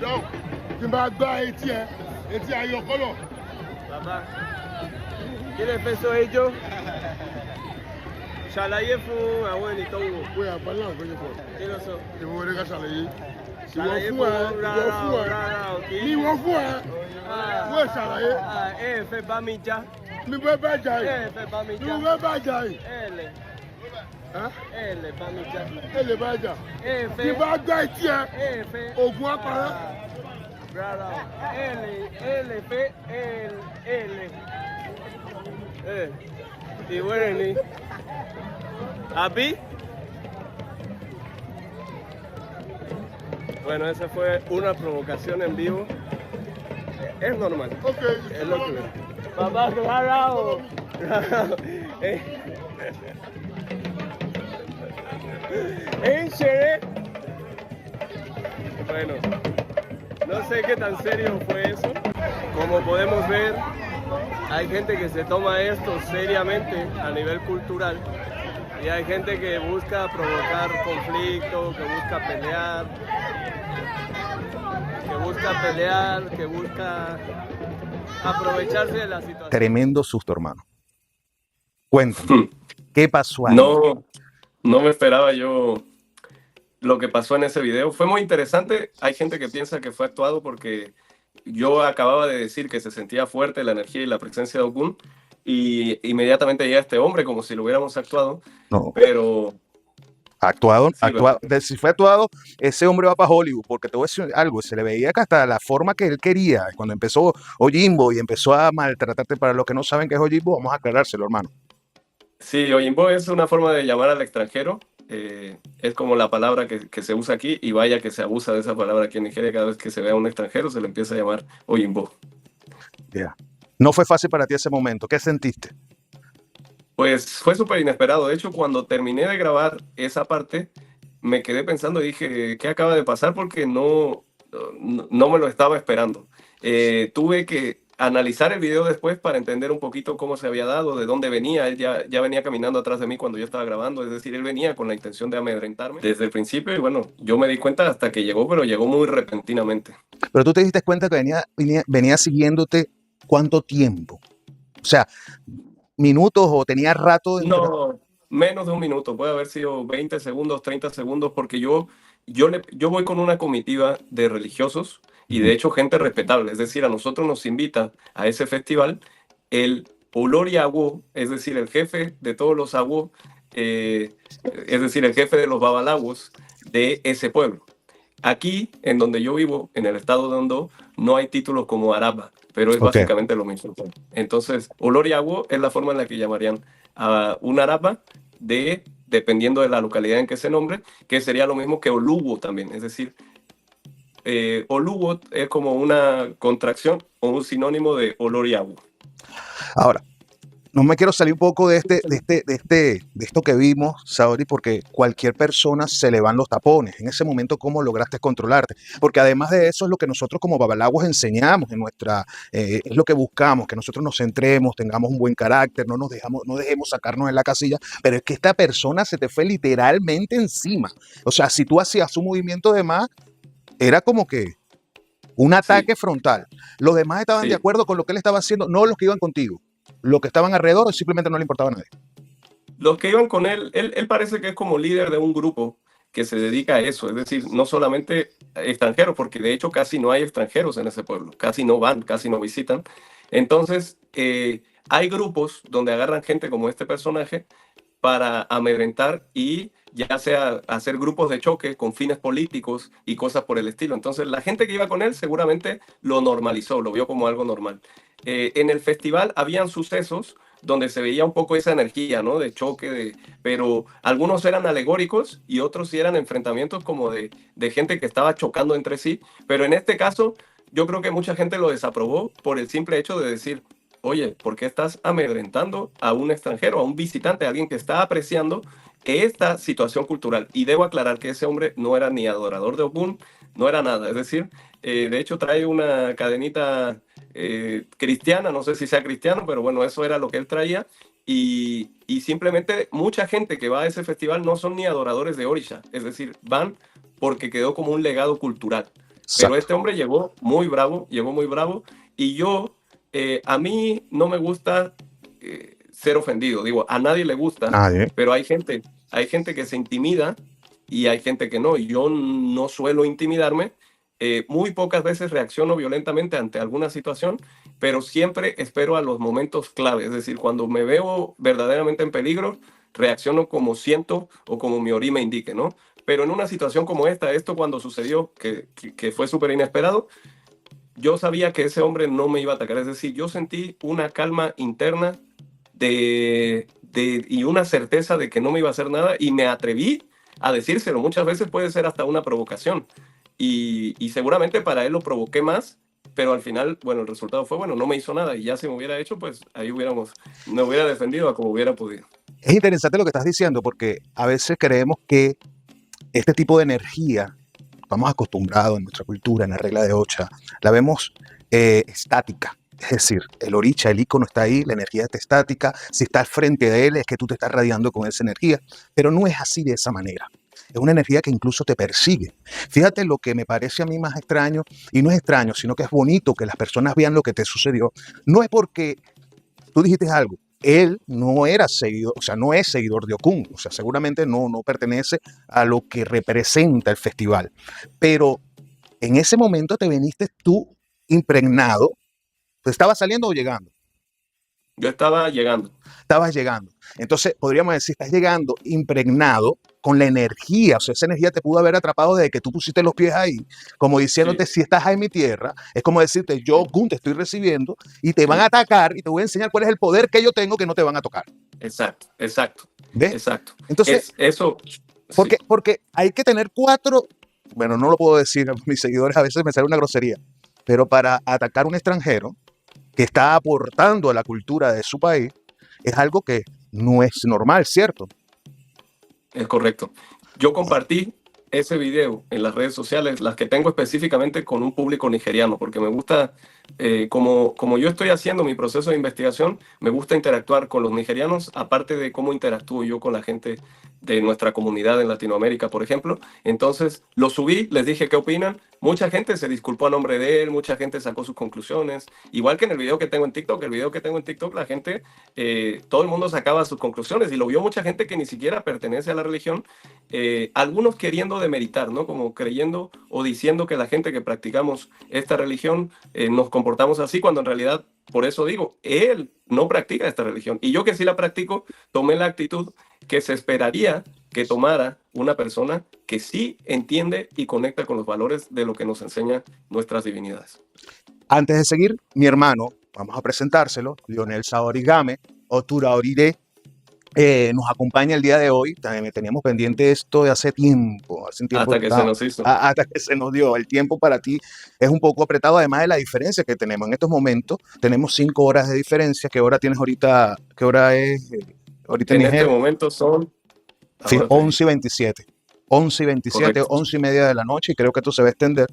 dáhùn tí n bá gbá etí ayọ̀kọ́lọ̀. Bàbá, kí lè fẹ́ sọ ijó? Ṣàlàyé fún àwọn ènìyàn wò. Pé àgbálá àwọn fẹ́jọ́ pọ̀. Kí ló sọ? Ìwọ wọlé ká ṣàlàyé. Ṣàlàyé Ìwọ fún ẹ. rárá o kì í. Ìwọ fún ẹ. Wọ́n ṣàlàyé. Ẹ fẹ́ bá mi já. Mi fẹ́ bá jà yìí. Ẹ fẹ́ bá mi já. Mi fẹ́ bá jà yìí. Ẹ lè bá mi já. Ẹ lè bá jà. Ẹ fẹ́. Tí bá gbá etí ẹ, Ẹ fẹ́. ògùn apara. Rárá o. Ẹ lè fẹ́. Ẹ lè. Ìwé rẹ̀ ni. ¿Àbí? Bueno, esa fue una provocación en vivo. Es normal. Ok. Es lo que veo. Papá, rárá o. ¿En serio? Bueno, no sé qué tan serio fue eso. Como podemos ver, hay gente que se toma esto seriamente a nivel cultural y hay gente que busca provocar conflicto, que busca aprovecharse de la situación. Tremendo susto, hermano. Cuéntame, ¿qué pasó ahí? No me esperaba yo lo que pasó en ese video. Fue muy interesante. Hay gente que piensa que fue actuado porque yo acababa de decir que se sentía fuerte la energía y la presencia de Ogun y inmediatamente llega este hombre como si lo hubiéramos actuado. No. Pero... Actuado, Sí, si fue actuado, ese hombre va para Hollywood, porque te voy a decir algo, se le veía que hasta la forma que él quería, cuando empezó Oyimbo y empezó a maltratarte. Para los que no saben qué es Oyimbo, vamos a aclarárselo, hermano. Sí, Oyimbo es una forma de llamar al extranjero. Es como la palabra que se usa aquí, y vaya que se abusa de esa palabra aquí en Nigeria. Cada vez que se ve a un extranjero se le empieza a llamar Oyimbo. Yeah. No fue fácil para ti ese momento. ¿Qué sentiste? Pues fue súper inesperado. De hecho, cuando terminé de grabar esa parte, me quedé pensando y dije, ¿qué acaba de pasar? Porque no me lo estaba esperando. Tuve que analizar el video después para entender un poquito cómo se había dado, de dónde venía. Él ya venía caminando atrás de mí cuando yo estaba grabando, es decir, él venía con la intención de amedrentarme desde el principio y bueno, yo me di cuenta hasta que llegó, pero llegó muy repentinamente. Pero tú te diste cuenta que venía siguiéndote ¿cuánto tiempo? O sea, minutos o tenía rato. No, menos de un minuto, puede haber sido 20 segundos, 30 segundos, porque yo voy con una comitiva de religiosos y de hecho gente respetable, es decir, a nosotros nos invita a ese festival el Olori Awo, es decir, el jefe de todos los Awo, es decir, el jefe de los babalawos de ese pueblo. Aquí, en donde yo vivo, en el estado de Ondo, no hay títulos como Araba, pero es básicamente lo mismo. Entonces, Olori Awo es la forma en la que llamarían a un Araba dependiendo de la localidad en que se nombre, que sería lo mismo que Oluwo también. Es decir, Oluwo es como una contracción o un sinónimo de Olori Awo. Ahora, no me quiero salir un poco de esto que vimos, Saori, porque cualquier persona se le van los tapones. En ese momento, ¿cómo lograste controlarte? Porque además de eso es lo que nosotros como babalawos enseñamos en es lo que buscamos, que nosotros nos centremos, tengamos un buen carácter, no dejemos sacarnos en la casilla, pero es que esta persona se te fue literalmente encima. O sea, si tú hacías un movimiento de más, era como que un ataque frontal. Los demás estaban de acuerdo con lo que él estaba haciendo, no los que iban contigo. Los que estaban alrededor simplemente no le importaba a nadie. Los que iban con él parece que es como líder de un grupo que se dedica a eso, es decir, no solamente extranjeros, porque de hecho casi no hay extranjeros en ese pueblo, casi no van, casi no visitan. Entonces, hay grupos donde agarran gente como este personaje para amedrentar y ya sea hacer grupos de choque con fines políticos y cosas por el estilo. Entonces, la gente que iba con él seguramente lo normalizó, lo vio como algo normal. En el festival habían sucesos donde se veía un poco esa energía, ¿no? De choque, pero algunos eran alegóricos y otros sí eran enfrentamientos como de gente que estaba chocando entre sí. Pero en este caso, yo creo que mucha gente lo desaprobó por el simple hecho de decir, oye, ¿por qué estás amedrentando a un extranjero, a un visitante, a alguien que está apreciando esta situación cultural? Y debo aclarar que ese hombre no era ni adorador de Ogun, no era nada. Es decir, de hecho trae una cadenita cristiana, no sé si sea cristiano, pero bueno, eso era lo que él traía. Y simplemente mucha gente que va a ese festival no son ni adoradores de Orisha, es decir, van porque quedó como un legado cultural. Pero Exacto. este hombre llegó muy bravo, y yo, a mí no me gusta ser ofendido, digo, a nadie le gusta, Nadie. pero hay gente que se intimida y hay gente que no, y yo no suelo intimidarme. Muy pocas veces reacciono violentamente ante alguna situación, pero siempre espero a los momentos clave, es decir, cuando me veo verdaderamente en peligro, reacciono como siento o como mi orí me indique, ¿no? Pero en una situación como esta, esto cuando sucedió, que fue súper inesperado, yo sabía que ese hombre no me iba a atacar. Es decir, yo sentí una calma interna y una certeza de que no me iba a hacer nada, y me atreví a decírselo. Muchas veces puede ser hasta una provocación, y seguramente para él lo provoqué más, pero al final, bueno, el resultado fue bueno, no me hizo nada, y ya si me hubiera hecho, pues ahí me hubiera defendido a como hubiera podido. Es interesante lo que estás diciendo porque a veces creemos que este tipo de energía, estamos acostumbrados en nuestra cultura, en la regla de Ocha, la vemos estática. Es decir, el oricha, el icono está ahí, la energía está estática. Si estás frente de él es que tú te estás radiando con esa energía, pero no es así de esa manera. Es una energía que incluso te persigue. Fíjate lo que me parece a mí más extraño, y no es extraño, sino que es bonito que las personas vean lo que te sucedió. No es porque tú dijiste algo. Él no era seguidor, o sea, no es seguidor de Okun, o sea, seguramente no pertenece a lo que representa el festival. Pero en ese momento te viniste tú impregnado, ¿te estabas saliendo o llegando? Yo estaba llegando. Estabas llegando. Entonces, podríamos decir, estás llegando impregnado con la energía, o sea, esa energía te pudo haber atrapado desde que tú pusiste los pies ahí, como diciéndote, Sí, si estás en mi tierra, es como decirte, yo, sí, Gun, te estoy recibiendo y te van a sí. atacar y te voy a enseñar cuál es el poder que yo tengo que no te van a tocar. Exacto, exacto, ¿Ves? exacto. Entonces, Es eso, porque, sí. porque hay que tener cuatro, bueno, no lo puedo decir, a mis seguidores a veces me sale una grosería, pero para atacar a un extranjero que está aportando a la cultura de su país, es algo que no es normal, ¿cierto? Es correcto. Yo compartí ese video en las redes sociales, las que tengo específicamente con un público nigeriano, porque me gusta, como yo estoy haciendo mi proceso de investigación, me gusta interactuar con los nigerianos, aparte de cómo interactúo yo con la gente de nuestra comunidad en Latinoamérica, por ejemplo. Entonces lo subí, les dije qué opinan. Mucha gente se disculpó a nombre de él, mucha gente sacó sus conclusiones. Igual que en el video que tengo en TikTok, la gente, todo el mundo sacaba sus conclusiones, y lo vio mucha gente que ni siquiera pertenece a la religión, algunos queriendo demeritar, ¿no? Como creyendo o diciendo que la gente que practicamos esta religión nos comportamos así, cuando en realidad, por eso digo, él no practica esta religión. Y yo, que sí la practico, tomé la actitud que se esperaría que tomara una persona que sí entiende y conecta con los valores de lo que nos enseña nuestras divinidades. Antes de seguir, mi hermano, vamos a presentárselo, Lionel Saorigame, Otura Oride, nos acompaña el día de hoy. También teníamos pendiente esto de hace un tiempo Hasta que se nos hizo. hasta que se nos dio. El tiempo para ti es un poco apretado, además de la diferencia que tenemos en estos momentos. Tenemos 5 horas de diferencia. ¿Qué hora tienes ahorita? ¿Qué hora es ahorita en En este Nigeria? momento son, Sí, ahora te digo, 11:27. 11:27, correcto. 11:30 de la noche, y creo que esto se va a extender.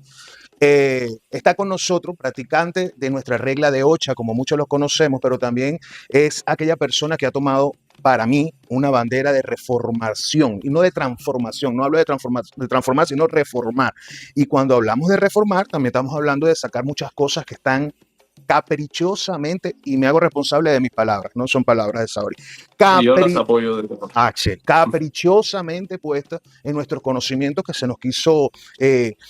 Está con nosotros, practicante de nuestra regla de Ocha, como muchos los conocemos, pero también es aquella persona que ha tomado para mí una bandera de reformación y no de transformación. No hablo de transformar, sino reformar. Y cuando hablamos de reformar, también estamos hablando de sacar muchas cosas que están caprichosamente, y me hago responsable de mis palabras, no son palabras de Saori, Y yo las apoyo desde acá. caprichosamente puestas en nuestros conocimientos, que se nos quiso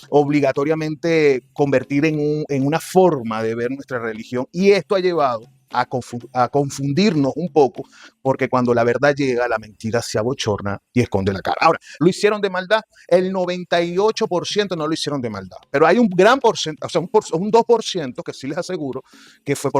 obligatoriamente convertir en una forma de ver nuestra religión, y esto ha llevado a confundirnos un poco, porque cuando la verdad llega, la mentira se abochorna y esconde la cara. Ahora, ¿lo hicieron de maldad? El 98% no lo hicieron de maldad, pero hay un gran porcentaje, o sea, un 2% que sí les aseguro que fue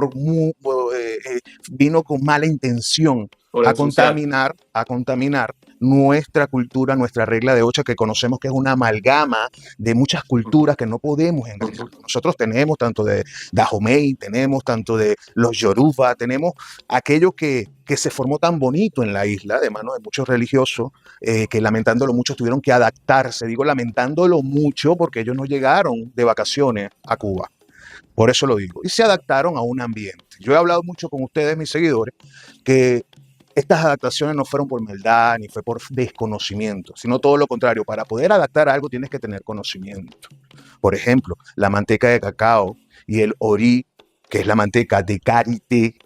vino con mala intención Por ensuciar. a contaminar nuestra cultura, nuestra regla de Ocha, que conocemos que es una amalgama de muchas culturas que no podemos engañar. Nosotros tenemos tanto de Dahomey, tenemos tanto de los Yoruba, tenemos aquello que se formó tan bonito en la isla, de manos de muchos religiosos, que lamentándolo mucho tuvieron que adaptarse. Digo lamentándolo mucho porque ellos no llegaron de vacaciones a Cuba. Por eso lo digo. Y se adaptaron a un ambiente. Yo he hablado mucho con ustedes, mis seguidores, que Estas adaptaciones no fueron por maldad ni fue por desconocimiento, sino todo lo contrario. Para poder adaptar algo tienes que tener conocimiento. Por ejemplo, la manteca de cacao y el orí, que es la manteca de karité,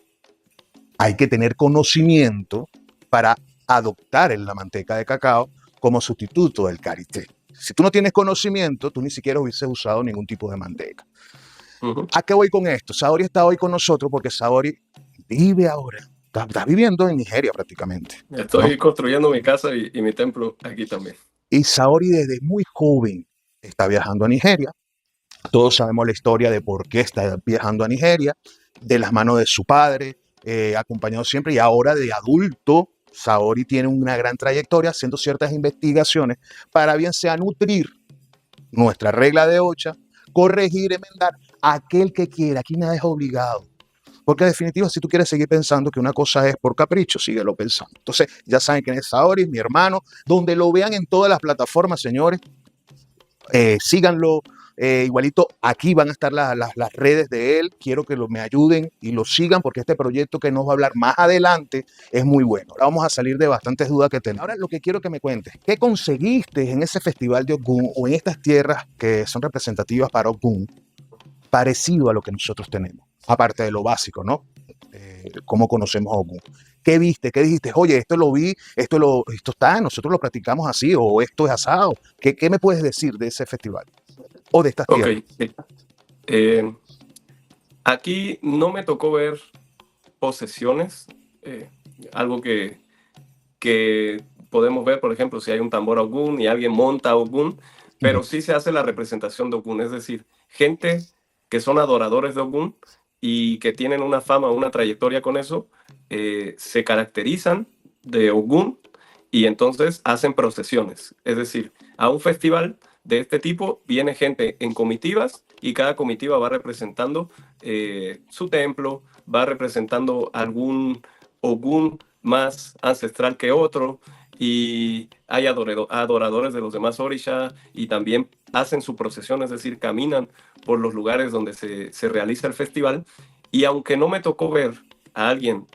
hay que tener conocimiento para adoptar la manteca de cacao como sustituto del karité. Si tú no tienes conocimiento, tú ni siquiera hubieses usado ningún tipo de manteca. ¿A qué voy con esto? Saori está hoy con nosotros porque Saori vive ahora. Está viviendo en Nigeria prácticamente. Estoy construyendo mi casa y mi templo aquí también. Y Saori desde muy joven está viajando a Nigeria. Todos sabemos la historia de por qué está viajando a Nigeria, de las manos de su padre, acompañado siempre, y ahora de adulto, Saori tiene una gran trayectoria haciendo ciertas investigaciones para bien sea nutrir nuestra regla de Ocha, corregir, enmendar aquel que quiera. Aquí nada es obligado. Porque en definitiva, si tú quieres seguir pensando que una cosa es por capricho, síguelo pensando. Entonces, ya saben quién es Saori, mi hermano. Donde lo vean en todas las plataformas, señores, síganlo. Igualito, aquí van a estar las redes de él. Quiero que me ayuden y lo sigan porque este proyecto que nos va a hablar más adelante es muy bueno. Ahora vamos a salir de bastantes dudas que tenemos. Ahora lo que quiero que me cuentes, ¿qué conseguiste en ese festival de Ogun o en estas tierras que son representativas para Ogun, parecido a lo que nosotros tenemos? Aparte de lo básico, ¿no? Cómo conocemos a Ogun. ¿Qué viste? ¿Qué dijiste? Oye, esto lo vi, esto está, nosotros lo practicamos así, o esto es asado. ¿Qué me puedes decir de ese festival? O de estas tierras. Aquí no me tocó ver posesiones, algo que podemos ver, por ejemplo, si hay un tambor Ogun y alguien monta Ogun, pero sí se hace la representación de Ogun, es decir, gente que son adoradores de Ogun y que tienen una fama, una trayectoria con eso, se caracterizan de Ogun y entonces hacen procesiones. Es decir, a un festival de este tipo viene gente en comitivas y cada comitiva va representando su templo, va representando algún Ogun más ancestral que otro, y hay adoradores de los demás orisha y también hacen su procesión, es decir, caminan por los lugares donde se realiza el festival. Y aunque no me tocó ver a alguien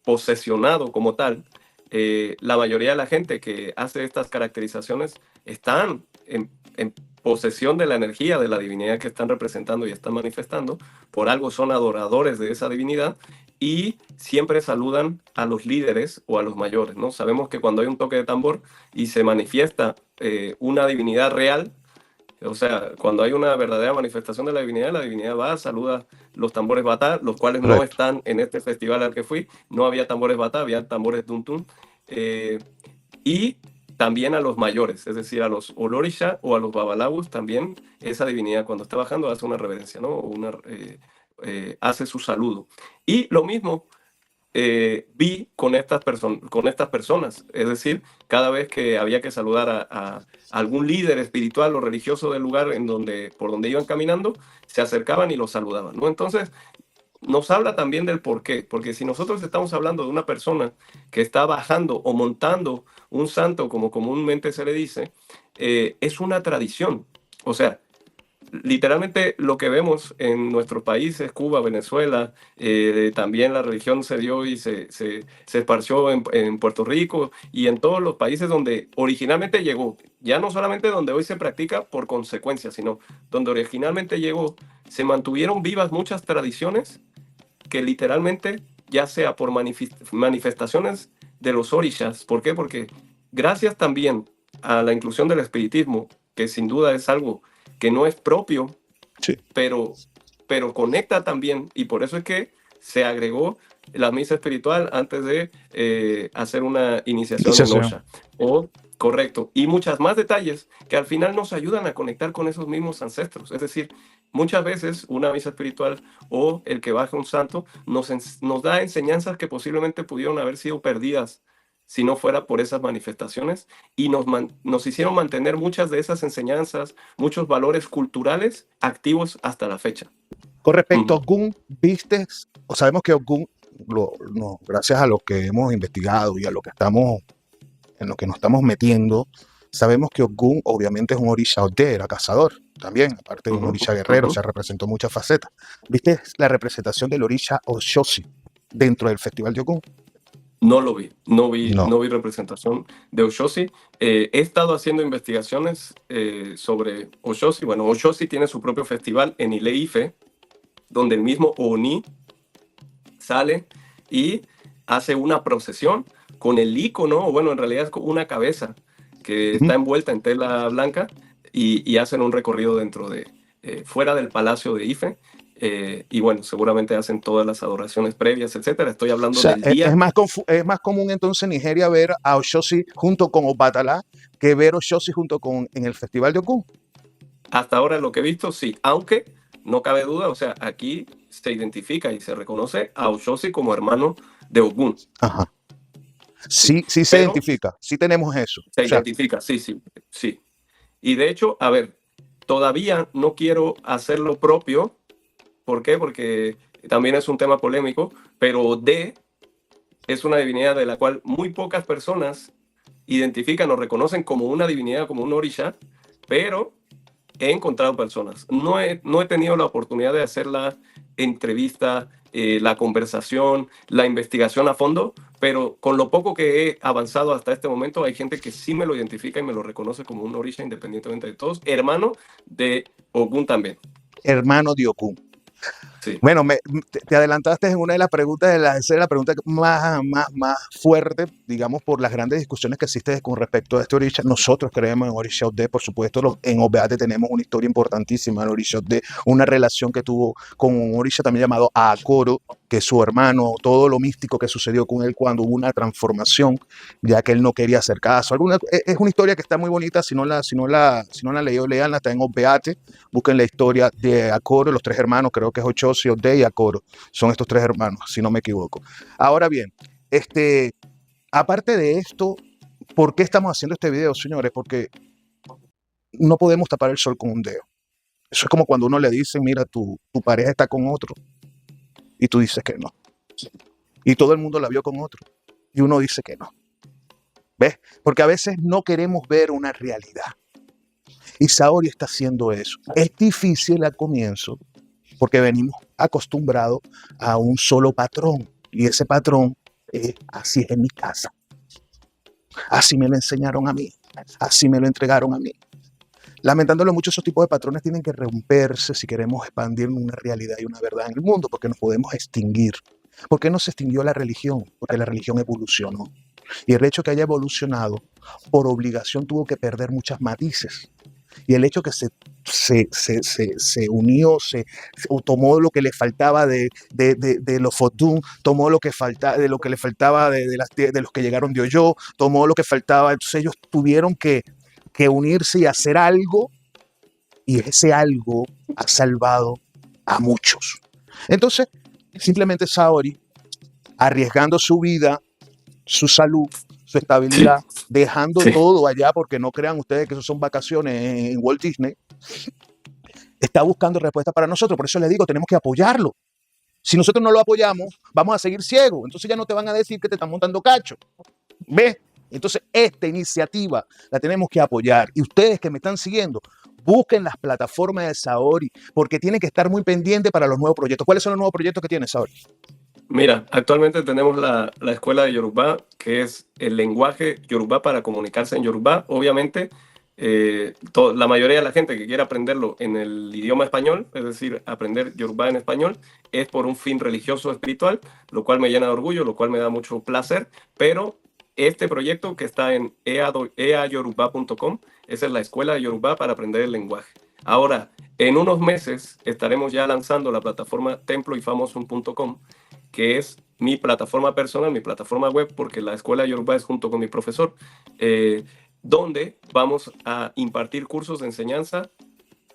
posesionado como tal, la mayoría de la gente que hace estas caracterizaciones están en posesión de la energía de la divinidad que están representando y están manifestando. Por algo son adoradores de esa divinidad y siempre saludan a los líderes o a los mayores, ¿no? Sabemos que cuando hay un toque de tambor y se manifiesta una divinidad real, o sea, cuando hay una verdadera manifestación de la divinidad va, saluda los tambores batá, los cuales no están en este festival al que fui. No había tambores batá, había tambores tuntún. Y también a los mayores, es decir, a los olorisha o a los babalawus, también esa divinidad cuando está bajando hace una reverencia, ¿no? Hace su saludo. Y lo mismo vi con estas personas, es decir, cada vez que había que saludar a algún líder espiritual o religioso del lugar por donde iban caminando, se acercaban y los saludaban, ¿no? Entonces, nos habla también del por qué, porque si nosotros estamos hablando de una persona que está bajando o montando un santo, como comúnmente se le dice, es una tradición. O sea, literalmente lo que vemos en nuestros países, Cuba, Venezuela, también la religión se dio y se esparció en Puerto Rico y en todos los países donde originalmente llegó, ya no solamente donde hoy se practica por consecuencia, sino donde originalmente llegó, se mantuvieron vivas muchas tradiciones que literalmente, ya sea por manifestaciones de los orishas. ¿Por qué? Porque gracias también a la inclusión del espiritismo, que sin duda es algo que no es propio, sí, pero conecta también, y por eso es que se agregó la misa espiritual antes de hacer una iniciación en Osha. Correcto. Y muchas más detalles que al final nos ayudan a conectar con esos mismos ancestros. Es decir, muchas veces una misa espiritual o el que baja un santo nos da enseñanzas que posiblemente pudieron haber sido perdidas si no fuera por esas manifestaciones, y nos hicieron mantener muchas de esas enseñanzas, muchos valores culturales activos hasta la fecha. Con respecto a Ogun, ¿viste? O sabemos que Ogun, gracias a lo que hemos investigado y a lo que en lo que nos estamos metiendo, sabemos que Ogun obviamente es un orisha Ode, era cazador también, aparte de un orisha guerrero, se representó muchas facetas. ¿Viste la representación del orisha Oshosi dentro del festival de Ogun? No lo vi, No. no vi representación de Oshosi. He estado haciendo investigaciones sobre Oshosi. Bueno, Oshosi tiene su propio festival en Ile-Ife, donde el mismo Oni sale y hace una procesión con el icono, o bueno, en realidad es una cabeza que Ujú. está envuelta en tela blanca y hacen un recorrido dentro de, fuera del Palacio de Ife. Y bueno, seguramente hacen todas las adoraciones previas, etcétera. Estoy O hablando sea, del día. es más común entonces en Nigeria ver a Oshosi junto con Obatala que ver Oshosi junto con en el Festival de Ogun. Hasta ahora lo que he visto, sí, aunque no cabe duda, o sea, aquí se identifica y se reconoce a Oshosi como hermano de Ogun, Ajá. sí, Sí, sí se pero identifica, sí tenemos eso. se O sea, identifica, sí, sí, sí. Y de hecho, a ver, todavía no quiero hacer lo propio. ¿Por qué? Porque también es un tema polémico, pero De es una divinidad de la cual muy pocas personas identifican o reconocen como una divinidad, como un orisha, pero he encontrado personas. No he tenido la oportunidad de hacer la entrevista, la conversación, la investigación a fondo, pero con lo poco que he avanzado hasta este momento, hay gente que sí me lo identifica y me lo reconoce como un orisha independientemente de todos, hermano de Ogun también. hermano de Ogun. Sí. Bueno, te adelantaste en una de las preguntas, esa es la pregunta más fuerte, digamos, por las grandes discusiones que existen con respecto a este Orisha. Nosotros creemos en Orisha Ode, por supuesto, en Obeate tenemos una historia importantísima en Orisha Ode, una relación que tuvo con un Orisha también llamado Akoro, que es su hermano, todo lo místico que sucedió con él cuando hubo una transformación, ya que él no quería hacer caso. Es una historia que está muy bonita, si no la leído, leanla, está en Obeate. Busquen la historia de Akoro, los tres hermanos, creo que es Oshosi, Ode y Akoro. Son estos tres hermanos, si no me equivoco. Ahora bien, aparte de esto, ¿por qué estamos haciendo este video, señores? Porque no podemos tapar el sol con un dedo. Eso es como cuando uno le dice, mira, tu pareja está con otro, y tú dices que no. Y todo el mundo la vio con otro, y uno dice que no. ¿Ves? Porque a veces no queremos ver una realidad. Y Saori está haciendo eso. Es difícil al comienzo porque venimos acostumbrados a un solo patrón. Y ese patrón es así es en mi casa. Así me lo enseñaron a mí. Así me lo entregaron a mí. Lamentándolo mucho, esos tipos de patrones tienen que romperse si queremos expandir una realidad y una verdad en el mundo, porque nos podemos extinguir. ¿Por qué no se extinguió la religión? Porque la religión evolucionó. Y el hecho que haya evolucionado, por obligación tuvo que perder muchas matices. Y el hecho que se unió, o tomó lo que le faltaba de los Fodun, tomó lo que faltaba de lo que le faltaba de los que llegaron de Oyo, tomó lo que faltaba. Entonces ellos tuvieron que unirse y hacer algo, y ese algo ha salvado a muchos. Entonces, simplemente Saori, arriesgando su vida, su salud, su estabilidad, Sí, dejando sí. todo allá, porque no crean ustedes que eso son vacaciones en Walt Disney, está buscando respuestas para nosotros. Por eso les digo, tenemos que apoyarlo. Si nosotros no lo apoyamos, vamos a seguir ciegos. Entonces ya no te van a decir que te están montando cacho. ¿Ves? Entonces esta iniciativa la tenemos que apoyar. Y ustedes que me están siguiendo, busquen las plataformas de Saori, porque tienen que estar muy pendientes para los nuevos proyectos. ¿Cuáles son los nuevos proyectos que tiene Saori? Mira, actualmente tenemos la escuela de Yoruba, que es el lenguaje Yoruba para comunicarse en Yoruba. Obviamente, la mayoría de la gente que quiere aprenderlo en el idioma español, es decir, aprender Yoruba en español, es por un fin religioso espiritual, lo cual me llena de orgullo, lo cual me da mucho placer, pero este proyecto que está en eayoruba.com, esa es la escuela de Yoruba para aprender el lenguaje. Ahora, en unos meses estaremos ya lanzando la plataforma temployfamosun.com, que es mi plataforma personal, mi plataforma web, porque la escuela de Yoruba es junto con mi profesor, donde vamos a impartir cursos de enseñanza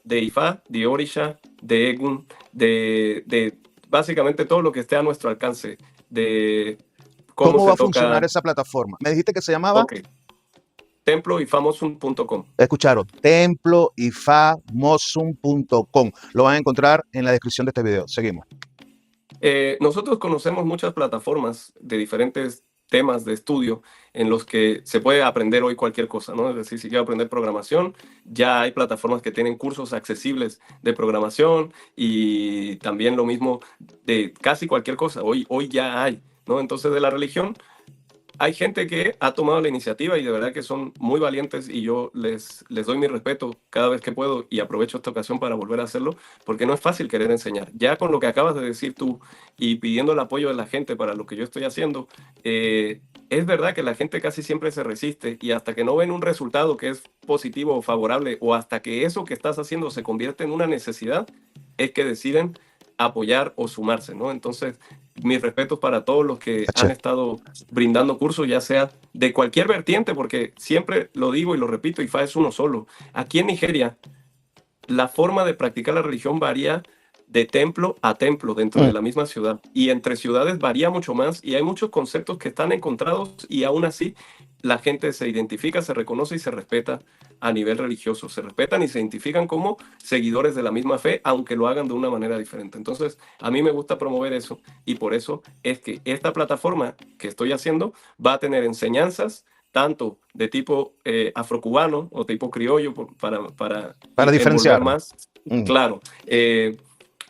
de Ifá, de Orisha, de Egun, de básicamente todo lo que esté a nuestro alcance, de cómo ¿Cómo va se a funcionar toca. esa plataforma? Me dijiste que se llamaba, Ok, temployfamosun.com. escucharon, temployfamosun.com. Lo van a encontrar en la descripción de este video. Seguimos. Nosotros conocemos muchas plataformas de diferentes temas de estudio en los que se puede aprender hoy cualquier cosa, ¿no? Es decir, si quiero aprender programación, ya hay plataformas que tienen cursos accesibles de programación y también lo mismo de casi cualquier cosa. Hoy ya hay, ¿no? Entonces, de la religión, hay gente que ha tomado la iniciativa y de verdad que son muy valientes y yo les doy mi respeto cada vez que puedo y aprovecho esta ocasión para volver a hacerlo porque no es fácil querer enseñar. Ya con lo que acabas de decir tú y pidiendo el apoyo de la gente para lo que yo estoy haciendo, es verdad que la gente casi siempre se resiste y hasta que no ven un resultado que es positivo o favorable o hasta que eso que estás haciendo se convierte en una necesidad, es que deciden apoyar o sumarse, ¿no? Entonces, mis respetos para todos los que han estado brindando cursos, ya sea de cualquier vertiente, porque siempre lo digo y lo repito, IFA es uno solo. Aquí en Nigeria, la forma de practicar la religión varía de templo a templo dentro de la misma ciudad y entre ciudades varía mucho más y hay muchos conceptos que están encontrados y aún así la gente se identifica, se reconoce y se respeta a nivel religioso, se respetan y se identifican como seguidores de la misma fe aunque lo hagan de una manera diferente. Entonces a mí me gusta promover eso y por eso es que esta plataforma que estoy haciendo va a tener enseñanzas tanto de tipo afrocubano o tipo criollo Para diferenciar más. Claro,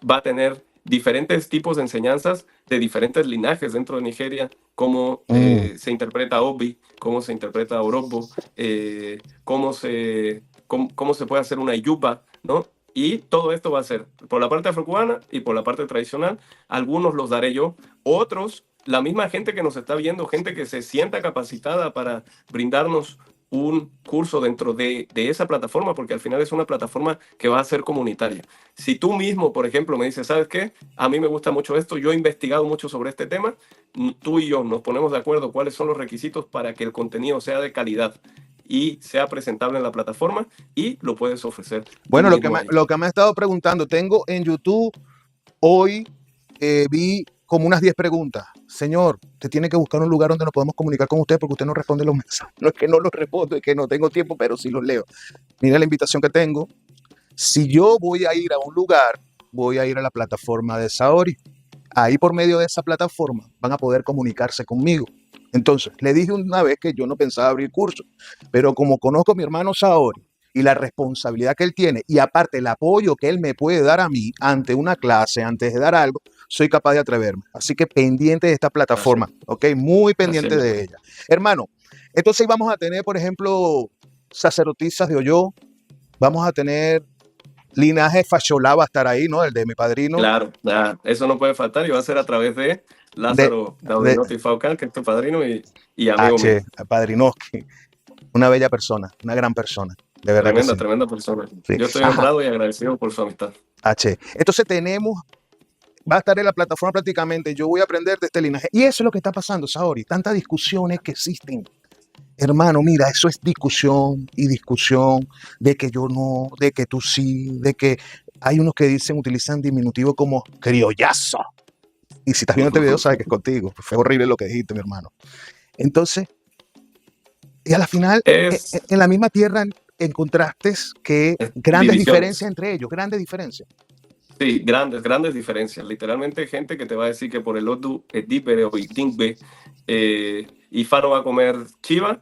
va a tener diferentes tipos de enseñanzas de diferentes linajes dentro de Nigeria, cómo se interpreta Obi, cómo se interpreta Orogbo, cómo se puede hacer una yuba, ¿no? Y todo esto va a ser por la parte afrocubana y por la parte tradicional. Algunos los daré yo, otros, la misma gente que nos está viendo, gente que se sienta capacitada para brindarnos un curso dentro de esa plataforma, porque al final es una plataforma que va a ser comunitaria. Si tú mismo, por ejemplo, me dices, ¿sabes qué? A mí me gusta mucho esto, yo he investigado mucho sobre este tema, tú y yo nos ponemos de acuerdo cuáles son los requisitos para que el contenido sea de calidad y sea presentable en la plataforma y lo puedes ofrecer. Bueno, lo que me ha estado preguntando, tengo en YouTube hoy, vi como unas 10 preguntas. Señor, usted tiene que buscar un lugar donde nos podamos comunicar con usted porque usted no responde los mensajes. No es que no los respondo, es que no tengo tiempo, pero sí los leo. Mira la invitación que tengo. Si yo voy a ir a un lugar, voy a ir a la plataforma de Saori. Ahí por medio de esa plataforma van a poder comunicarse conmigo. Entonces, le dije una vez que yo no pensaba abrir cursos, pero como conozco a mi hermano Saori y la responsabilidad que él tiene y aparte el apoyo que él me puede dar a mí ante una clase, antes de dar algo, soy capaz de atreverme. Así que pendiente de esta plataforma, ¿ok? Muy pendiente de ella. Hermano, entonces vamos a tener, por ejemplo, sacerdotisas de Oyo, vamos a tener linaje Facholá, va a estar ahí, ¿no? El de mi padrino. Claro, eso no puede faltar y va a ser a través de Lázaro Daudinotti Faucal, que es tu padrino y amigo mío. Padrinoski, una bella persona, una gran persona. De verdad tremenda persona. Sí. Yo estoy honrado y agradecido por su amistad. Entonces va a estar en la plataforma prácticamente, yo voy a aprender de este linaje. Y eso es lo que está pasando, Saori, tantas discusiones que existen. Hermano, mira, eso es discusión y discusión de que yo no, de que tú sí, de que hay unos que utilizan diminutivo como criollazo. Y si estás viendo este video, sabes que es contigo. Fue horrible lo que dijiste, mi hermano. Entonces, y a la final, en la misma tierra encontraste que grandes diferencias entre ellos, grandes diferencias. Sí, grandes diferencias. Literalmente gente que te va a decir que por el Odu, Edipere o Itingbe, Ifá no va a comer chiva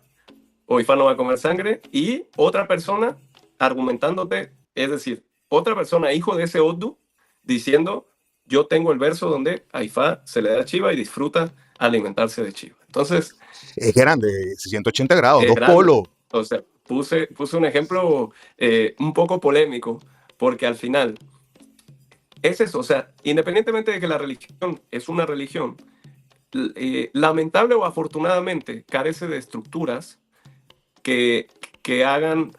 o Ifá no va a comer sangre, y otra persona argumentándote, es decir, otra persona, hijo de ese Odu, diciendo, yo tengo el verso donde a Ifá se le da chiva y disfruta alimentarse de chiva. Entonces... Es grande, 180 grados, dos polos. O sea, puse un ejemplo un poco polémico, porque al final es eso, o sea, independientemente de que la religión es una religión, lamentable o afortunadamente carece de estructuras que hagan,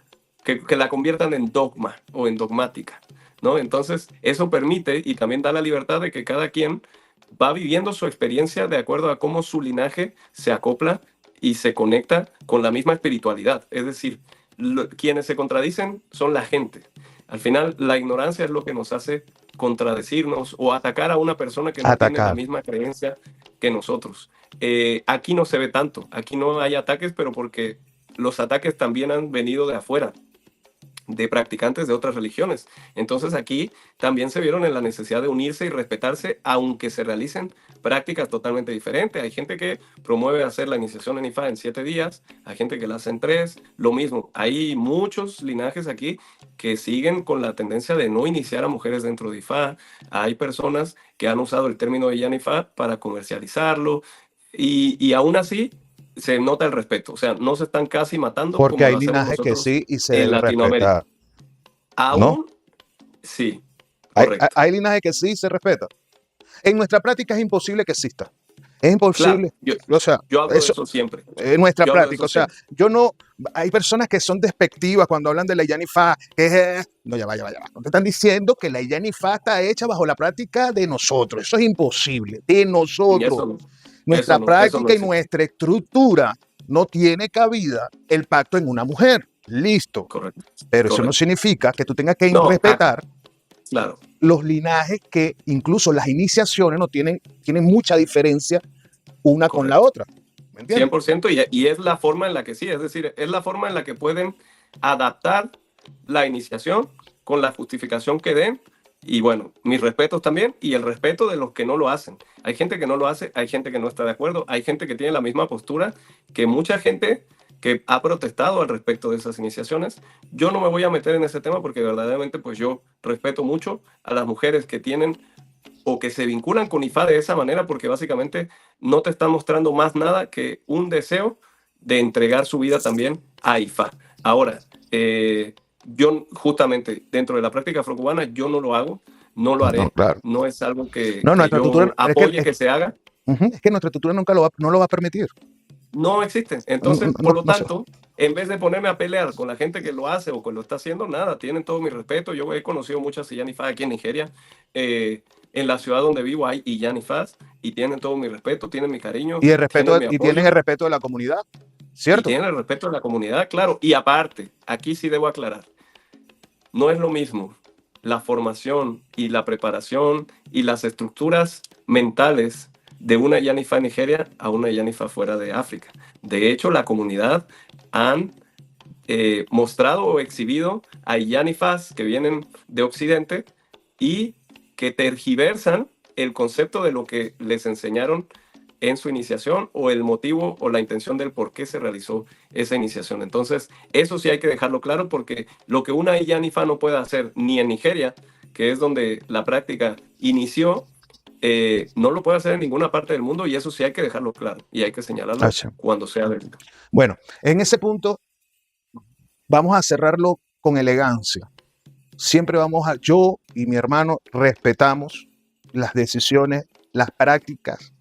que la conviertan en dogma o en dogmática, ¿no? Entonces, eso permite y también da la libertad de que cada quien va viviendo su experiencia de acuerdo a cómo su linaje se acopla y se conecta con la misma espiritualidad. Es decir, quienes se contradicen son la gente. Al final, la ignorancia es lo que nos hace contradecirnos o atacar a una persona que no tiene la misma creencia que nosotros. Aquí no se ve tanto, aquí no hay ataques, pero porque los ataques también han venido de afuera, de practicantes de otras religiones. Entonces aquí también se vieron en la necesidad de unirse y respetarse, aunque se realicen prácticas totalmente diferentes. Hay gente que promueve hacer la iniciación en Ifá en 7 días, hay gente que la hace en 3, lo mismo. Hay muchos linajes aquí que siguen con la tendencia de no iniciar a mujeres dentro de Ifá. Hay personas que han usado el término de Yanifá para comercializarlo y aún así se nota el respeto. O sea, no se están casi matando Porque como hay lo hacemos linajes que nosotros sí y se en debe Latinoamérica. respetar, ¿no? Aún, sí, Hay correcto. linajes que sí se respetan. En nuestra práctica es imposible que exista. Es Claro, imposible. O sea, yo hablo de eso eso siempre. es nuestra Yo hablo de práctica. eso O sea, siempre. yo no. Hay personas que son despectivas cuando hablan de la Yanifá. No, ya va, ya va, ya va. No te están diciendo que la Yanifá está hecha bajo la práctica de nosotros. Eso es imposible. De Y nosotros. eso Nuestra no práctica y existe. nuestra estructura no tiene cabida el pacto en una mujer. Listo. Correcto, Pero eso no correcto. significa que tú tengas que No, respetar claro, los linajes que incluso las iniciaciones no tienen mucha diferencia una con la correcto. otra. ¿Me entiendes? 100%, y es la forma en la que sí, es decir, es la forma en la que pueden adaptar la iniciación con la justificación que den. Y bueno, mis respetos también y el respeto de los que no lo hacen. Hay gente que no lo hace, hay gente que no está de acuerdo, hay gente que tiene la misma postura que mucha gente que ha protestado al respecto de esas iniciaciones. Yo no me voy a meter en ese tema porque verdaderamente pues yo respeto mucho a las mujeres que tienen o que se vinculan con IFA de esa manera, porque básicamente no te están mostrando más nada que un deseo de entregar su vida también a IFA. Ahora, yo justamente dentro de la práctica afrocubana yo no lo hago, no lo No, haré, claro. no es algo que No, nuestra yo cultura apoye que se haga. es que nuestra cultura nunca no lo va a permitir. No existe. Entonces, No, por lo no sé. tanto, en vez de ponerme a pelear con la gente que lo hace o que lo está haciendo, nada, tienen todo mi respeto. Yo he conocido muchas Iyanifas aquí en Nigeria. En la ciudad donde vivo hay Iyanifas y tienen todo mi respeto, tienen mi cariño, Y el respeto tienen mi y tienen apoyo el respeto de la comunidad, y ¿cierto? tienen el respeto de la comunidad, claro. Y aparte, aquí sí debo aclarar, no es lo mismo la formación y la preparación y las estructuras mentales de una Yanifa en Nigeria a una Yanifa fuera de África. De hecho, la comunidad han mostrado o exhibido a Yanifas que vienen de Occidente y que tergiversan el concepto de lo que les enseñaron en su iniciación o el motivo o la intención del por qué se realizó esa iniciación. Entonces, eso sí hay que dejarlo claro porque lo que una Yanifa no puede hacer ni en Nigeria, que es donde la práctica inició, no lo puede hacer en ninguna parte del mundo y eso sí hay que dejarlo claro y hay que señalarlo cuando sea debido. Bueno, en ese punto vamos a cerrarlo con elegancia. Siempre yo y mi hermano respetamos las decisiones, las prácticas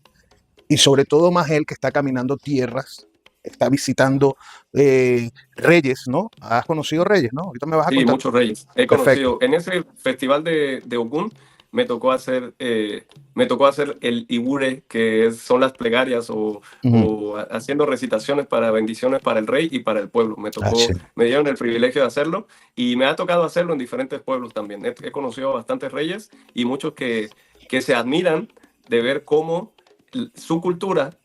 y sobre todo más él que está caminando tierras, está visitando reyes, ¿no? ¿Has conocido reyes, no? Ahorita me vas a contar. Sí, muchos reyes. He Perfecto. conocido, en ese festival de Ogún, me tocó hacer el Ibure, que son las plegarias o haciendo recitaciones para bendiciones para el rey y para el pueblo. Me dieron el privilegio de hacerlo y me ha tocado hacerlo en diferentes pueblos también. He conocido a bastantes reyes y muchos que se admiran de ver cómo su cultura,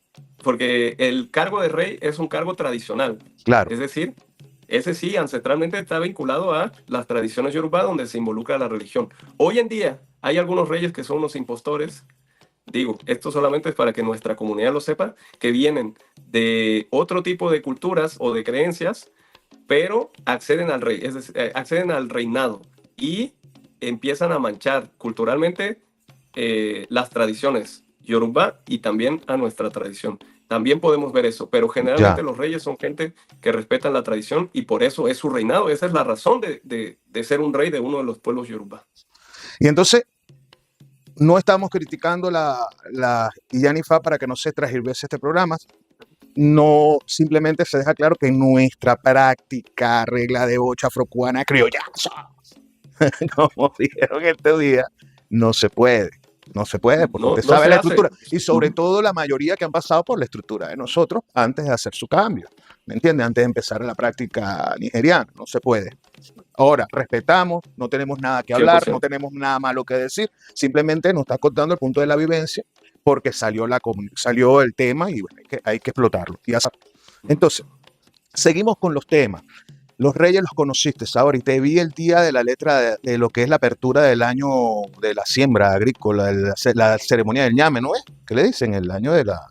porque el cargo de rey es un cargo tradicional. Claro. Es decir, ese sí, ancestralmente está vinculado a las tradiciones yorubá donde se involucra la religión. Hoy en día hay algunos reyes que son unos impostores. Digo, esto solamente es para que nuestra comunidad lo sepa, que vienen de otro tipo de culturas o de creencias, pero acceden al rey, es decir, acceden al reinado y empiezan a manchar culturalmente las tradiciones yorubá y también a nuestra tradición. También podemos ver eso, pero generalmente los reyes son gente que respetan la tradición y por eso es su reinado. Esa es la razón de ser un rey de uno de los pueblos yorubá. Y entonces, no estamos criticando la Iyanifa para que no se transgiverse este programa. No, simplemente se deja claro que nuestra práctica, regla de 8 afrocubana criollazo, como dijeron este día, no se puede. No se puede, porque usted sabe la estructura. Y sobre todo la mayoría que han pasado por la estructura de nosotros antes de hacer su cambio. ¿Me entiende? Antes de empezar la práctica nigeriana. No se puede. Ahora, respetamos, no tenemos nada que hablar, 100%. No tenemos nada malo que decir. Simplemente nos está contando el punto de la vivencia porque salió el tema y bueno, hay que explotarlo. Entonces, seguimos con los temas. Los reyes los conociste, Sabor, y te vi el día de la letra de lo que es la apertura del año de la siembra agrícola, la ceremonia del ñame, ¿no es? ¿Qué le dicen? El año de la...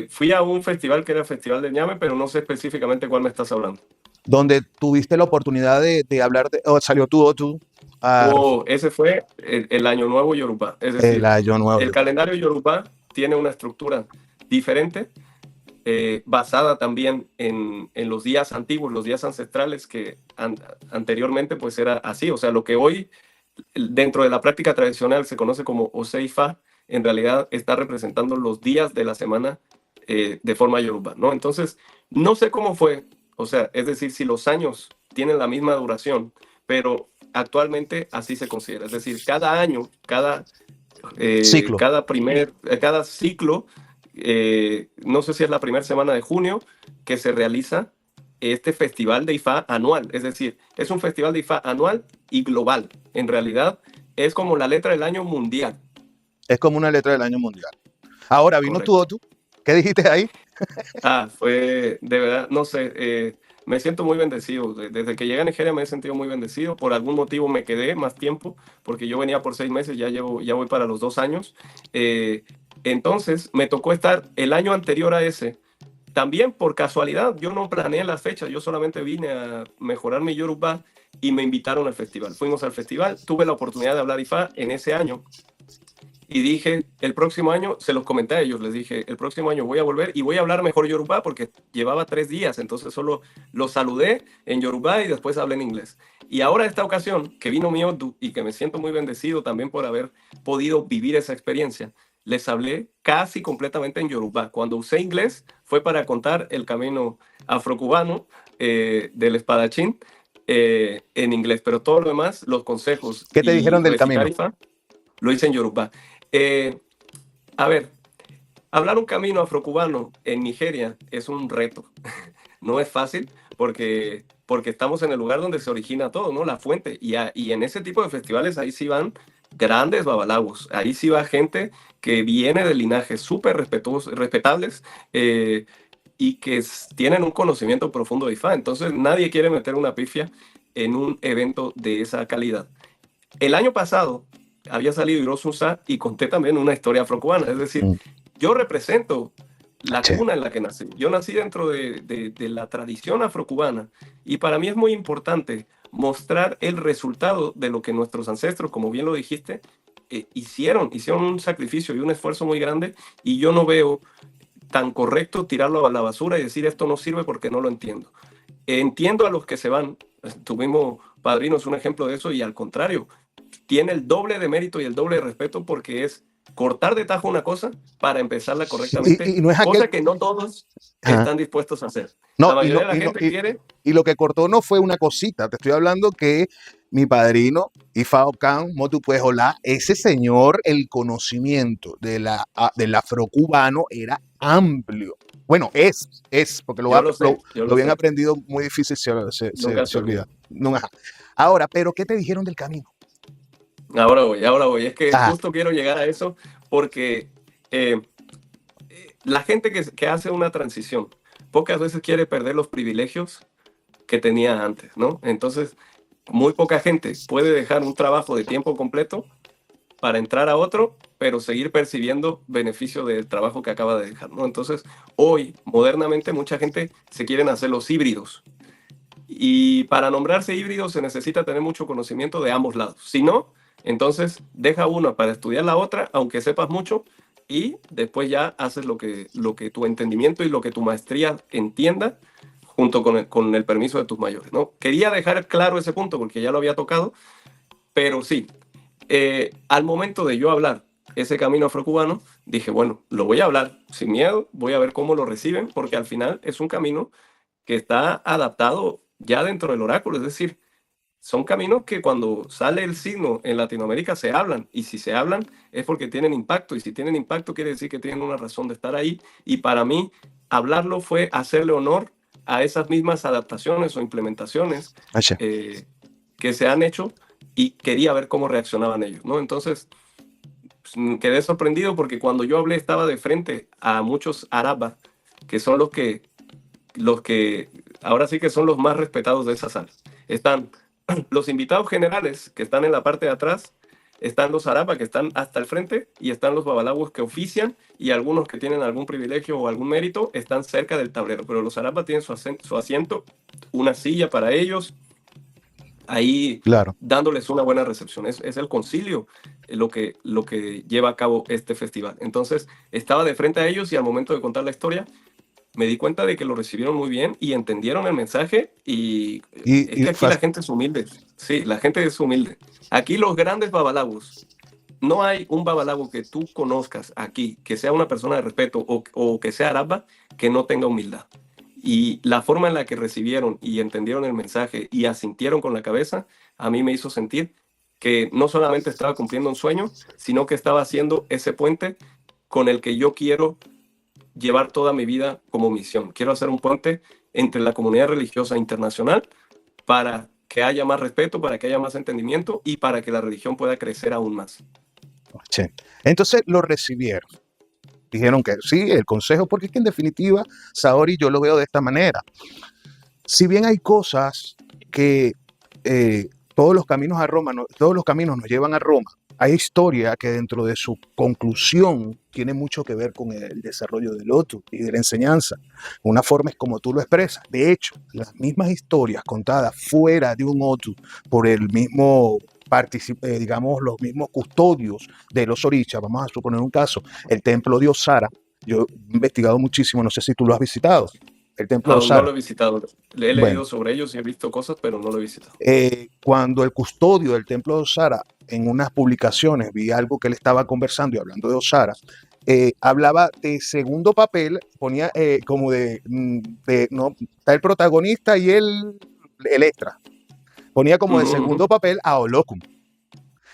Fui a un festival que era el Festival del ñame, pero no sé específicamente cuál me estás hablando. Donde tuviste la oportunidad de hablar de... salió tú. Ese fue el Año Nuevo Yorubá. Es decir, el Año Nuevo. El calendario Yorubá tiene una estructura diferente basada también en los días antiguos, los días ancestrales, que anteriormente pues era así. O sea, lo que hoy dentro de la práctica tradicional se conoce como Oseifa, en realidad está representando los días de la semana de forma yoruba, ¿no? Entonces, no sé cómo fue, o sea, es decir, si los años tienen la misma duración, pero actualmente así se considera. Es decir, cada año, Ciclo. cada ciclo, no sé si es la primera semana de junio, que se realiza este festival de Ifá anual. Es decir, es un festival de Ifá anual y global. En realidad, es como la letra del año mundial. Es como una letra del año mundial. Ahora vino tu Correcto. Otu. ¿Qué dijiste ahí? Fue de verdad, no sé, me siento muy bendecido. Desde que llegué a Nigeria me he sentido muy bendecido. Por algún motivo me quedé más tiempo, porque yo venía por 6 meses, ya voy para los 2 años. Entonces me tocó estar el año anterior a ese. También por casualidad, yo no planeé las fechas, yo solamente vine a mejorar mi Yoruba y me invitaron al festival. Fuimos al festival, tuve la oportunidad de hablar Ifá en ese año. Y dije, el próximo año, se los comenté a ellos, les dije, el próximo año voy a volver y voy a hablar mejor Yoruba, porque llevaba 3 días, entonces solo los saludé en Yoruba y después hablé en inglés. Y ahora esta ocasión, que vino mi Odu y que me siento muy bendecido también por haber podido vivir esa experiencia, les hablé casi completamente en Yoruba. Cuando usé inglés fue para contar el camino afrocubano del espadachín en inglés, pero todo lo demás, los consejos ¿Qué te y dijeron del recitar camino? Ifá, lo hice en Yoruba. A ver, hablar un camino afrocubano en Nigeria es un reto. No es fácil porque estamos en el lugar donde se origina todo, ¿no? La fuente. Y en ese tipo de festivales ahí sí van grandes babalawos. Ahí sí va gente que viene de linajes súper respetables, y que tienen un conocimiento profundo de Ifá. Entonces nadie quiere meter una pifia en un evento de esa calidad. El año pasado había salido Irosusa y conté también una historia afrocubana. Es decir, yo represento la Sí. cuna en la que nací. Yo nací dentro de la tradición afrocubana, y para mí es muy importante mostrar el resultado de lo que nuestros ancestros, como bien lo dijiste, hicieron un sacrificio y un esfuerzo muy grande, y yo no veo tan correcto tirarlo a la basura y decir esto no sirve porque no lo entiendo. Entiendo a los que se van. Tuvimos padrinos, un ejemplo de eso, y al contrario, tiene el doble de mérito y el doble de respeto, porque es cortar de tajo una cosa para empezarla correctamente, Y no es aquel... cosa que no todos están dispuestos a hacer. La No, mayoría de la gente quiere... y lo que cortó no fue una cosita. Te estoy hablando que mi padrino, Ifá Ocan Motu Puejola, ese señor, el conocimiento del afrocubano era amplio. Bueno, porque Yo lo sé, lo bien aprendido, muy difícil se olvida. No, ahora, ¿pero qué te dijeron del camino? Ahora voy. Es que justo quiero llegar a eso, porque la gente que hace una transición pocas veces quiere perder los privilegios que tenía antes, ¿no? Entonces, muy poca gente puede dejar un trabajo de tiempo completo para entrar a otro, pero seguir percibiendo beneficio del trabajo que acaba de dejar, ¿no? Entonces, hoy, modernamente, mucha gente se quieren hacer los híbridos. Y para nombrarse híbrido se necesita tener mucho conocimiento de ambos lados. Si no, entonces deja una para estudiar la otra, aunque sepas mucho, y después ya haces lo que tu entendimiento y lo que tu maestría entienda, junto con el permiso de tus mayores, ¿no? Quería dejar claro ese punto porque ya lo había tocado, pero sí, al momento de yo hablar ese camino afrocubano, dije, bueno, lo voy a hablar sin miedo, voy a ver cómo lo reciben, porque al final es un camino que está adaptado ya dentro del oráculo. Es decir, son caminos que cuando sale el signo en Latinoamérica se hablan, y si se hablan es porque tienen impacto, y si tienen impacto quiere decir que tienen una razón de estar ahí. Y para mí, hablarlo fue hacerle honor a esas mismas adaptaciones o implementaciones que se han hecho, y quería ver cómo reaccionaban ellos, ¿no? Entonces, pues, quedé sorprendido porque cuando yo hablé estaba de frente a muchos arabas, que son los que ahora sí que son los más respetados de esa sala. Están los invitados generales, que están en la parte de atrás, están los arabas, que están hasta el frente, y están los babalawos que ofician, y algunos que tienen algún privilegio o algún mérito están cerca del tablero. Pero los arabas tienen su asiento, una silla para ellos, ahí claro, dándoles una buena recepción. Es el concilio lo que lleva a cabo este festival. Entonces estaba de frente a ellos, y al momento de contar la historia, me di cuenta de que lo recibieron muy bien y entendieron el mensaje, y es Y que aquí la gente es humilde. Sí, la gente es humilde. Aquí los grandes babalabos, no hay un babalago que tú conozcas aquí, que sea una persona de respeto o que sea araba, que no tenga humildad. Y la forma en la que recibieron y entendieron el mensaje y asintieron con la cabeza, a mí me hizo sentir que no solamente estaba cumpliendo un sueño, sino que estaba haciendo ese puente con el que yo quiero llevar toda mi vida como misión. Quiero hacer un puente entre la comunidad religiosa internacional para que haya más respeto, para que haya más entendimiento y para que la religión pueda crecer aún más. sí. Entonces lo recibieron. Dijeron que sí, el consejo, porque es que en definitiva, Saori, yo lo veo de esta manera. Si bien hay cosas que todos los caminos a Roma, todos los caminos nos llevan a Roma, hay historia que dentro de su conclusión tiene mucho que ver con el desarrollo del otro y de la enseñanza. Una forma es como tú lo expresas. De hecho, las mismas historias contadas fuera de un otro por el mismo digamos, los mismos custodios de los orichas, vamos a suponer un caso, el templo de Osara. Yo he investigado muchísimo, no sé si tú lo has visitado, el templo de Aún no Osara. lo he visitado. Le he Bueno, leído sobre ellos y he visto cosas, pero no lo he visitado. cuando el custodio del templo de Osara, en unas publicaciones, vi algo que él estaba conversando y hablando de Osara, hablaba de segundo papel, ponía como no, está el protagonista y el extra, ponía como de segundo papel a Olocum.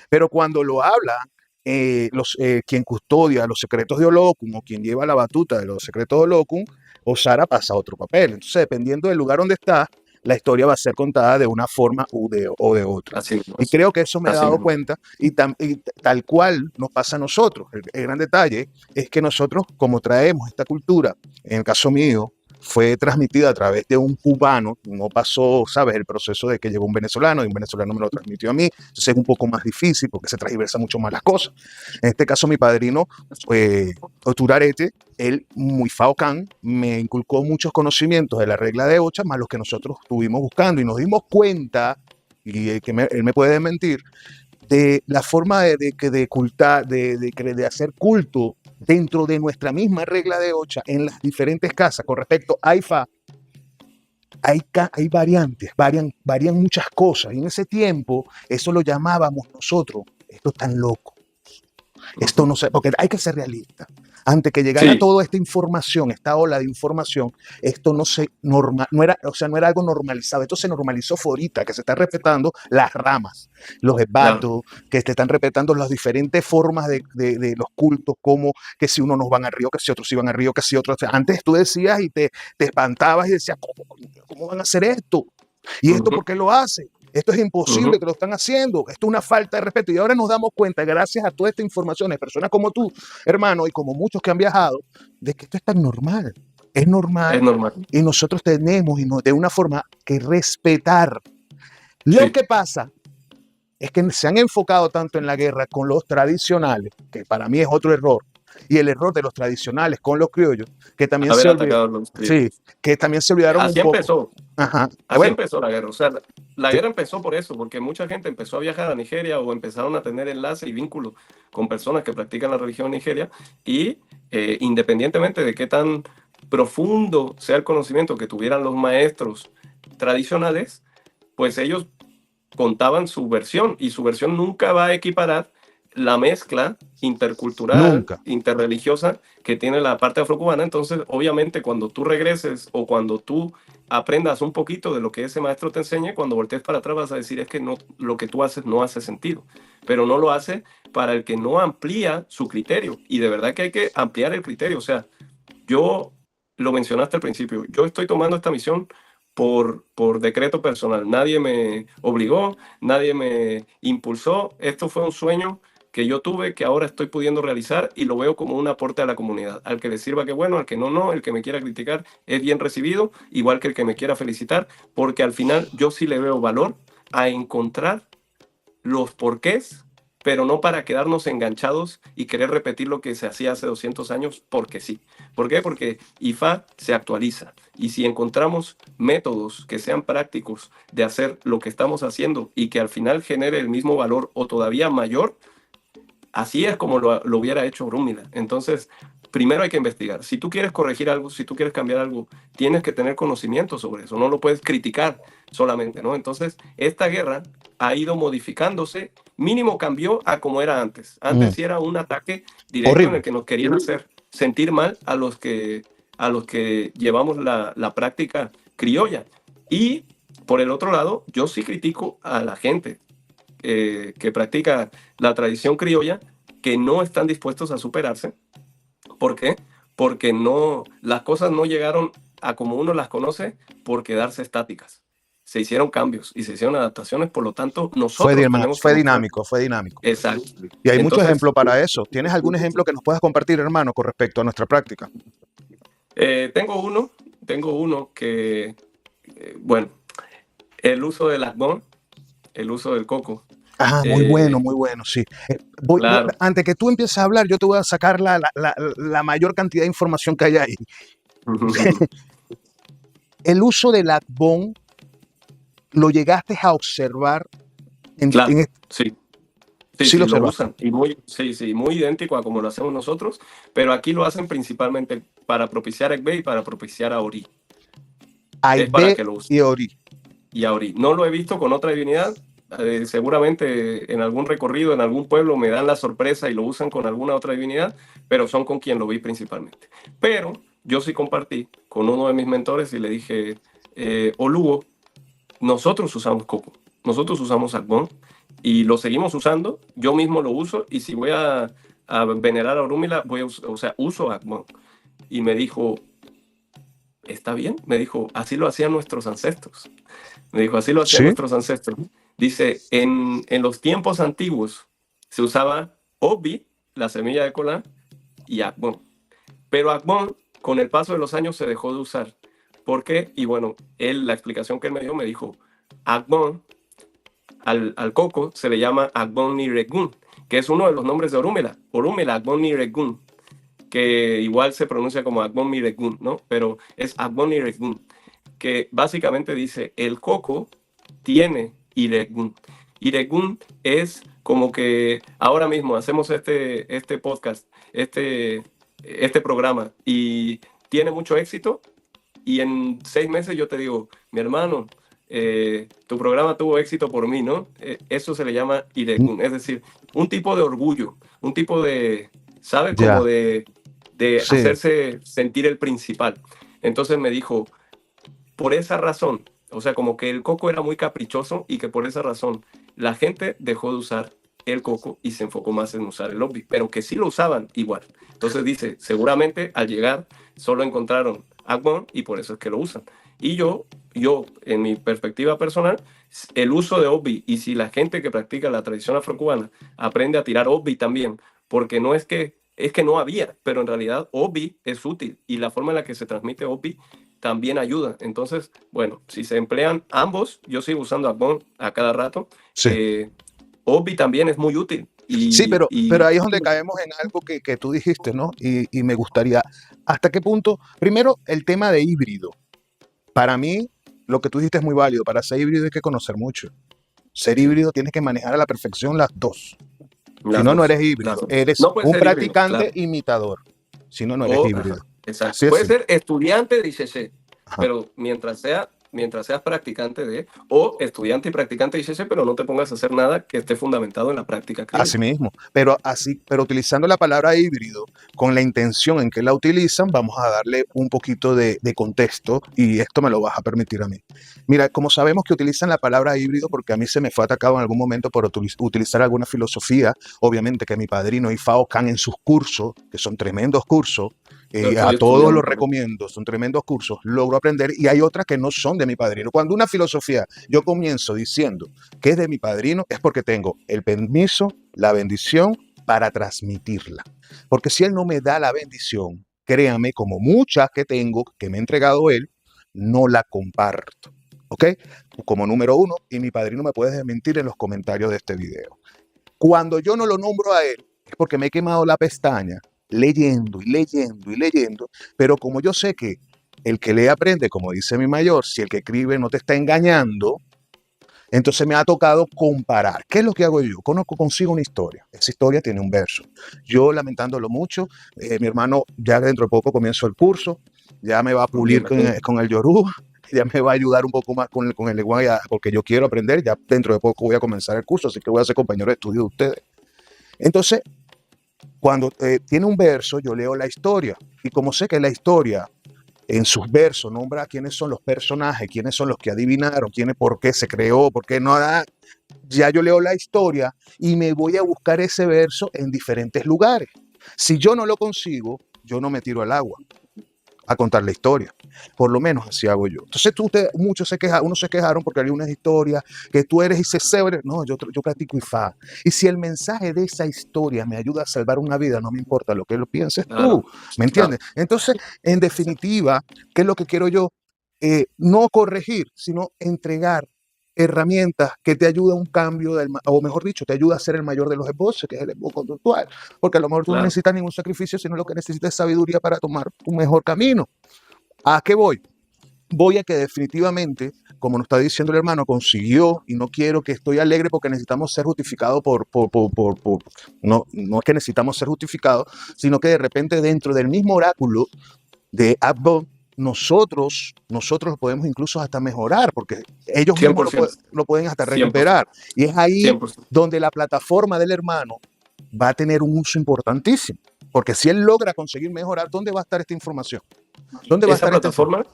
Pero cuando lo habla, quien custodia los secretos de Olocum o quien lleva la batuta de los secretos de Olocum, Osara pasa a otro papel. Entonces, dependiendo del lugar donde está, la historia va a ser contada de una forma o de otra. Así mismo Y es. creo que eso me he Así dado mismo. cuenta y tal cual nos pasa a nosotros. El gran detalle es que nosotros, como traemos esta cultura, en el caso mío, fue transmitida a través de un cubano, no pasó, ¿sabes?, el proceso de que llegó un venezolano y un venezolano me lo transmitió a mí, entonces es un poco más difícil porque se transversa mucho más las cosas. En este caso, mi padrino, Oturarete, él, muy Faocán, me inculcó muchos conocimientos de la regla de Ocha, más los que nosotros estuvimos buscando y nos dimos cuenta, y él me puede desmentir, de la forma de hacer culto dentro de nuestra misma regla de Ocha en las diferentes casas con respecto a Ifá. Hay variantes, varían muchas cosas. Y en ese tiempo, eso lo llamábamos nosotros, esto es tan loco. Esto no sé, porque hay que ser realista. Antes que llegara toda esta información, esta ola de información, esto no era algo normalizado. Esto se normalizó ahorita, que se están respetando las ramas, los esbatos, que se están respetando las diferentes formas de los cultos, como que si unos nos van al río, que si otros iban al río, que si otros. Antes tú decías y te espantabas y decías, ¿cómo van a hacer esto? ¿Y esto por qué lo hacen? Esto es imposible que lo están haciendo. Esto es una falta de respeto. Y ahora nos damos cuenta, gracias a toda esta información, de personas como tú, hermano, y como muchos que han viajado, de que esto es tan normal. Es normal. Es normal. Y nosotros tenemos de una forma que respetar. Lo que pasa es que se han enfocado tanto en la guerra con los tradicionales, que para mí es otro error, y el error de los tradicionales con los criollos, que también se olvidaron. Sí, que también se olvidaron así un poco. Empezó. Ajá. Así empezó la guerra. O sea, la guerra empezó por eso, porque mucha gente empezó a viajar a Nigeria o empezaron a tener enlace y vínculo con personas que practican la religión en Nigeria, y independientemente de qué tan profundo sea el conocimiento que tuvieran los maestros tradicionales, pues ellos contaban su versión, y su versión nunca va a equiparar la mezcla intercultural, interreligiosa que tiene la parte afrocubana. Entonces, obviamente, cuando tú regreses o cuando tú aprendas un poquito de lo que ese maestro te enseñe, cuando voltees para atrás vas a decir, es que no, lo que tú haces no hace sentido, pero no lo hace para el que no amplía su criterio. Y de verdad que hay que ampliar el criterio. O sea, yo, lo mencionaste al principio, yo estoy tomando esta misión por decreto personal. Nadie me obligó, nadie me impulsó. Esto fue un sueño que yo tuve, que ahora estoy pudiendo realizar, y lo veo como un aporte a la comunidad. Al que le sirva, que bueno; al que no, no. El que me quiera criticar es bien recibido, igual que el que me quiera felicitar, porque al final yo sí le veo valor a encontrar los porqués, pero no para quedarnos enganchados y querer repetir lo que se hacía hace 200 años porque sí. ¿Por qué? Porque Ifá se actualiza, y si encontramos métodos que sean prácticos de hacer lo que estamos haciendo y que al final genere el mismo valor o todavía mayor, así es como lo hubiera hecho Orúmila. Entonces, primero hay que investigar. Si tú quieres corregir algo, si tú quieres cambiar algo, tienes que tener conocimiento sobre eso, no lo puedes criticar solamente, ¿no? Entonces, esta guerra ha ido modificándose, mínimo cambió a como era antes. Antes sí era un ataque directo en el Horrible. que nos querían hacer sentir mal a los que llevamos la práctica criolla. Y por el otro lado, yo sí critico a la gente que practica la tradición criolla, que no están dispuestos a superarse. ¿Por qué? Porque las cosas no llegaron a como uno las conoce por quedarse estáticas. Se hicieron cambios y se hicieron adaptaciones, por lo tanto, nosotros tenemos que Fue mostrar. dinámico, fue dinámico. Exacto. Y hay muchos Entonces, ejemplos para eso. ¿Tienes algún ejemplo que nos puedas compartir, hermano, con respecto a nuestra práctica? tengo uno que, bueno, el uso del agbón, el uso del coco. Ah, muy bueno, sí. Claro. Antes que tú empieces a hablar, yo te voy a sacar la mayor cantidad de información que hay ahí. El uso del agbón, ¿lo llegaste a observar? Claro, sí. Sí, lo lo observaste. usan. Y muy idéntico a como lo hacemos nosotros, pero aquí lo hacen principalmente para propiciar a Ekbe y para propiciar a Ori. Es para que lo usen. Y Ori. Y a Ori. No lo he visto con otra divinidad. Seguramente en algún recorrido, en algún pueblo, me dan la sorpresa y lo usan con alguna otra divinidad, pero son con quien lo vi principalmente. Pero yo sí compartí con uno de mis mentores y le dije, Oluo, nosotros usamos coco, nosotros usamos agbón y lo seguimos usando. Yo mismo lo uso y si voy a venerar a Orúmila, uso agbón. Y me dijo, ¿está bien? Me dijo, así lo hacían nuestros ancestros. Me dijo, así lo hacían nuestros ancestros. Dice, en los tiempos antiguos se usaba Obi, la semilla de colá, y agbón. Pero agbón, con el paso de los años, se dejó de usar. ¿Por qué? Y bueno, la explicación que él me dio, me dijo, agbón, al coco se le llama agbón niregun, que es uno de los nombres de Orúmila. Orúmila, agbón niregun, que igual se pronuncia como agbón niregun, ¿no? Pero es agbón niregun, que básicamente dice, el coco tiene Iregun. Iregun es como que ahora mismo hacemos este podcast, este programa, y tiene mucho éxito, y en 6 meses yo te digo, mi hermano, tu programa tuvo éxito por mí, ¿no? Eso se le llama Iregun, es decir, un tipo de orgullo, un tipo de, ¿sabes? Como de hacerse sentir el principal. Entonces me dijo, por esa razón, o sea, como que el coco era muy caprichoso y que por esa razón la gente dejó de usar el coco y se enfocó más en usar el Obi, pero que sí lo usaban igual. Entonces dice, seguramente al llegar solo encontraron agbón y por eso es que lo usan. Y yo, en mi perspectiva personal, el uso de Obi, y si la gente que practica la tradición afrocubana aprende a tirar Obi también, porque no es que no había, pero en realidad Obi es útil y la forma en la que se transmite Obi también ayuda. Entonces, bueno, si se emplean ambos, yo sigo usando agbón a cada rato. Obi también es muy útil. Pero ahí es donde caemos en algo que tú dijiste, ¿no? Y me gustaría, ¿hasta qué punto? Primero, el tema de híbrido. Para mí, lo que tú dijiste es muy válido. Para ser híbrido hay que conocer mucho. Ser híbrido tienes que manejar a la perfección las dos. Si no, no eres híbrido. Claro. Eres no un practicante híbrido, claro. imitador. Si no, no eres híbrido. Ajá, exacto. Puede ser estudiante de ICC, pero mientras seas practicante o estudiante y practicante de ICC, pero no te pongas a hacer nada que esté fundamentado en la práctica criolla. Así mismo, pero utilizando la palabra híbrido con la intención en que la utilizan, vamos a darle un poquito de contexto y esto me lo vas a permitir a mí. Mira, como sabemos que utilizan la palabra híbrido, porque a mí se me fue atacado en algún momento por utilizar alguna filosofía, obviamente que mi padrino Ifao Khan en sus cursos, que son tremendos cursos, a todos los recomiendo, son tremendos cursos, logro aprender, y hay otras que no son de mi padrino. Cuando una filosofía yo comienzo diciendo que es de mi padrino, es porque tengo el permiso, la bendición para transmitirla. Porque si él no me da la bendición, créame, como muchas que tengo, que me ha entregado él, no la comparto. ¿Ok? Como número 1, y mi padrino me puede desmentir en los comentarios de este video. Cuando yo no lo nombro a él, es porque me he quemado la pestaña leyendo y leyendo y leyendo, pero como yo sé que el que lee aprende, como dice mi mayor, si el que escribe no te está engañando, Entonces me ha tocado comparar. ¿Qué es lo que hago yo? Consigo una historia. Esa historia tiene un verso. Yo, lamentándolo mucho, mi hermano ya dentro de poco comienzo el curso, ya me va a pulir con el Yoruba, ya me va a ayudar un poco más con el lenguaje, porque yo quiero aprender. Ya dentro de poco voy a comenzar el curso, así que voy a ser compañero de estudio de ustedes. Entonces, cuando tiene un verso, yo leo la historia. Y como sé que la historia en sus versos nombra quiénes son los personajes, quiénes son los que adivinaron, por qué se creó, por qué no, ya yo leo la historia y me voy a buscar ese verso en diferentes lugares. Si yo no lo consigo, yo no me tiro al agua a contar la historia. Por lo menos así hago yo. Entonces muchos se quejaron porque había unas historias que tú eres Isesebre. No, yo practico IFA. Y si el mensaje de esa historia me ayuda a salvar una vida, no me importa lo que lo pienses tú. ¿Me entiendes? Entonces, en definitiva, ¿qué es lo que quiero yo? No corregir, sino entregar herramientas que te ayudan a un cambio, o mejor dicho, te ayuda a ser el mayor de los esbozos, que es el esbozo conductual. Porque a lo mejor tú no necesitas ningún sacrificio, sino lo que necesitas es sabiduría para tomar un mejor camino. ¿A qué voy? Voy a que definitivamente, como nos está diciendo el hermano, consiguió, y no quiero que estoy alegre porque necesitamos ser justificados no es que necesitamos ser justificados, sino que de repente dentro del mismo oráculo de Abba, nosotros lo podemos incluso hasta mejorar, porque ellos mismos lo pueden hasta recuperar. 100%. Y es ahí 100%. Donde la plataforma del hermano va a tener un uso importantísimo, porque si él logra conseguir mejorar, ¿dónde va a estar esta información? ¿Dónde va a estar esta plataforma?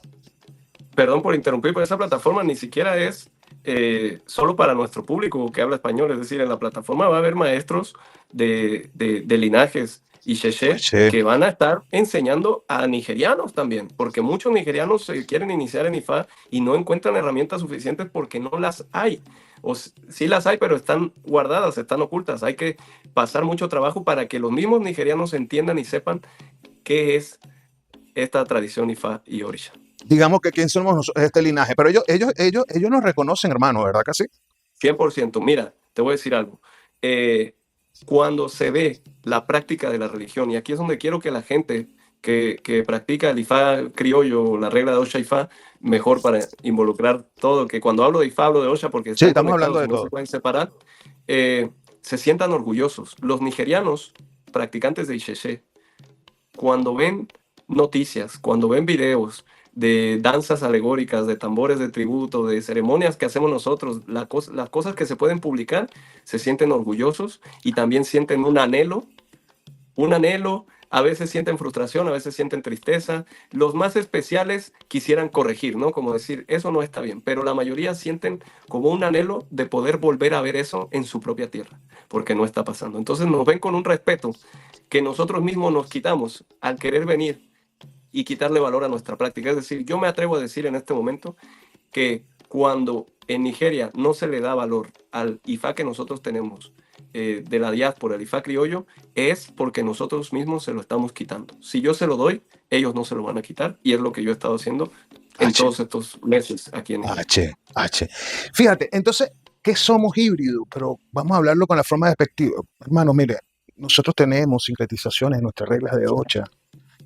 Perdón por interrumpir, pero esa plataforma ni siquiera es solo para nuestro público que habla español. Es decir, en la plataforma va a haber maestros de linajes y Sheshe que van a estar enseñando a nigerianos también, porque muchos nigerianos se quieren iniciar en IFA y no encuentran herramientas suficientes porque no las hay. O sí las hay, pero están guardadas, están ocultas. Hay que pasar mucho trabajo para que los mismos nigerianos entiendan y sepan qué es esta tradición IFA y Orisha. Digamos que quién somos nosotros, este linaje, pero ellos nos reconocen, hermano, ¿verdad que sí? 100%. Mira, te voy a decir algo. Cuando se ve la práctica de la religión, y aquí es donde quiero que la gente que practica el Ifá criollo, la regla de Osha Ifá, mejor para involucrar todo, que cuando hablo de Ifá hablo de Osha porque sí, estamos hablando de no todo. Se pueden separar, se sientan orgullosos. Los nigerianos practicantes de Isheshe, cuando ven noticias, cuando ven videos de danzas alegóricas, de tambores de tributo, de ceremonias que hacemos nosotros, las cosas que se pueden publicar, se sienten orgullosos y también sienten un anhelo, a veces sienten frustración, a veces sienten tristeza. Los más especiales quisieran corregir, ¿no? Como decir, eso no está bien, pero la mayoría sienten como un anhelo de poder volver a ver eso en su propia tierra, porque no está pasando. Entonces nos ven con un respeto que nosotros mismos nos quitamos al querer venir y quitarle valor a nuestra práctica. Es decir, yo me atrevo a decir en este momento que cuando en Nigeria no se le da valor al IFA que nosotros tenemos de la diáspora, el IFA criollo, es porque nosotros mismos se lo estamos quitando. Si yo se lo doy, ellos no se lo van a quitar, y es lo que yo he estado haciendo en todos estos meses aquí en Nigeria. Fíjate, entonces, ¿qué somos híbridos? Pero vamos a hablarlo con la forma despectiva. Hermano, mire, nosotros tenemos sincretizaciones en nuestras reglas de Ocha,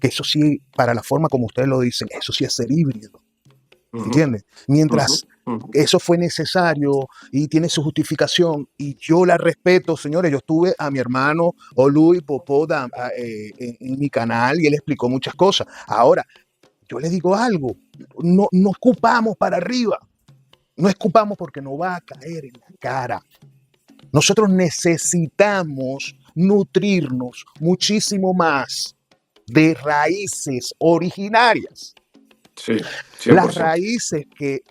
que eso sí, para la forma como ustedes lo dicen, eso sí es ser híbrido. ¿Entiendes? Mientras eso fue necesario y tiene su justificación, y yo la respeto, señores. Yo tuve a mi hermano Olu Popó en mi canal y él explicó muchas cosas. Ahora, yo les digo algo, no escupamos para arriba, no escupamos porque nos va a caer en la cara. Nosotros necesitamos nutrirnos muchísimo más de raíces originarias. Sí, las raíces que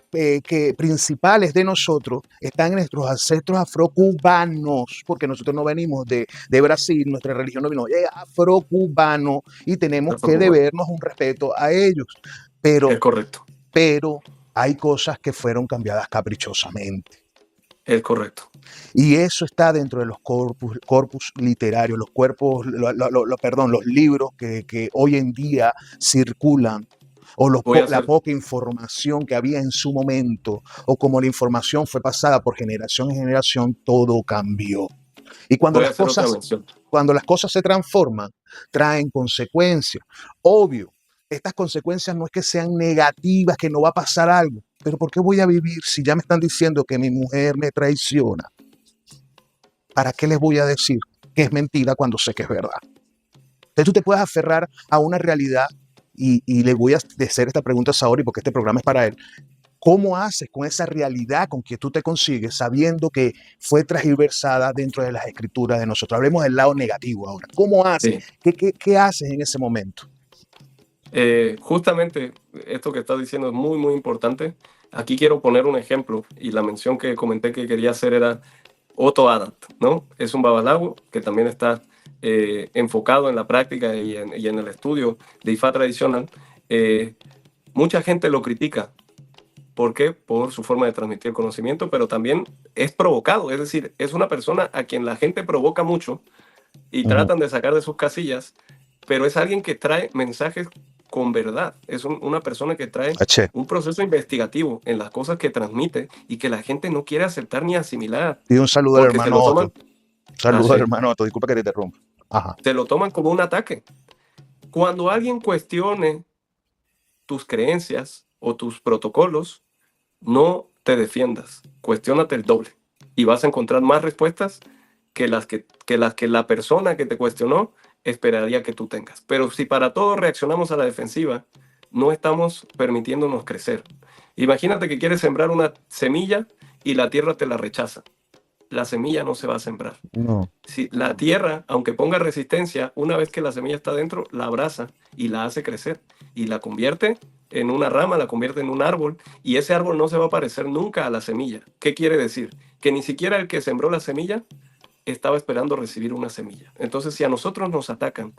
principales de nosotros están en nuestros ancestros afrocubanos, porque nosotros no venimos de Brasil, nuestra religión no vino, es afrocubano, y tenemos que debernos un respeto a ellos. Pero, es correcto. Pero hay cosas que fueron cambiadas caprichosamente. Es correcto. Y eso está dentro de los corpus literarios, los libros que hoy en día circulan, o la poca información que había en su momento, o como la información fue pasada por generación en generación, todo cambió. Y cuando las cosas se transforman, traen consecuencias. Obvio, estas consecuencias no es que sean negativas, que no va a pasar algo. pero ¿por qué voy a vivir si ya me están diciendo que mi mujer me traiciona? ¿Para qué les voy a decir que es mentira cuando sé que es verdad? Entonces tú te puedes aferrar a una realidad y le voy a hacer esta pregunta a Saori porque este programa es para él. ¿Cómo haces con esa realidad con que tú te consigues sabiendo que fue transversada dentro de las escrituras de nosotros? Hablemos del lado negativo ahora. ¿Cómo haces? Sí. ¿Qué haces en ese momento? Justamente esto que estás diciendo es muy, muy importante. Aquí quiero poner un ejemplo y la mención que comenté que quería hacer era Otto Adant, ¿no? Es un babalago que también está enfocado en la práctica y en el estudio de Ifá tradicional. Mucha gente lo critica. ¿Por qué? Por su forma de transmitir conocimiento, pero también es provocado. Es decir, es una persona a quien la gente provoca mucho y tratan de sacar de sus casillas, pero es alguien que trae mensajes con verdad. Es una persona que trae un proceso investigativo en las cosas que transmite y que la gente no quiere aceptar ni asimilar. Y un saludo al hermano Otto. Saludos al hermano Otto. Disculpa que te interrumpa. Ajá. Se lo toman como un ataque. Cuando alguien cuestione tus creencias o tus protocolos, no te defiendas. Cuestiónate el doble y vas a encontrar más respuestas que las que la persona que te cuestionó esperaría que tú tengas. Pero si para todo reaccionamos a la defensiva, no estamos permitiéndonos crecer. Imagínate que quieres sembrar una semilla y la tierra te la rechaza. La semilla no se va a sembrar. No. Si la tierra, aunque ponga resistencia, una vez que la semilla está dentro, la abraza y la hace crecer y la convierte en una rama, la convierte en un árbol, y ese árbol no se va a parecer nunca a la semilla. ¿Qué quiere decir? Que ni siquiera el que sembró la semilla estaba esperando recibir una semilla. Entonces, si a nosotros nos atacan,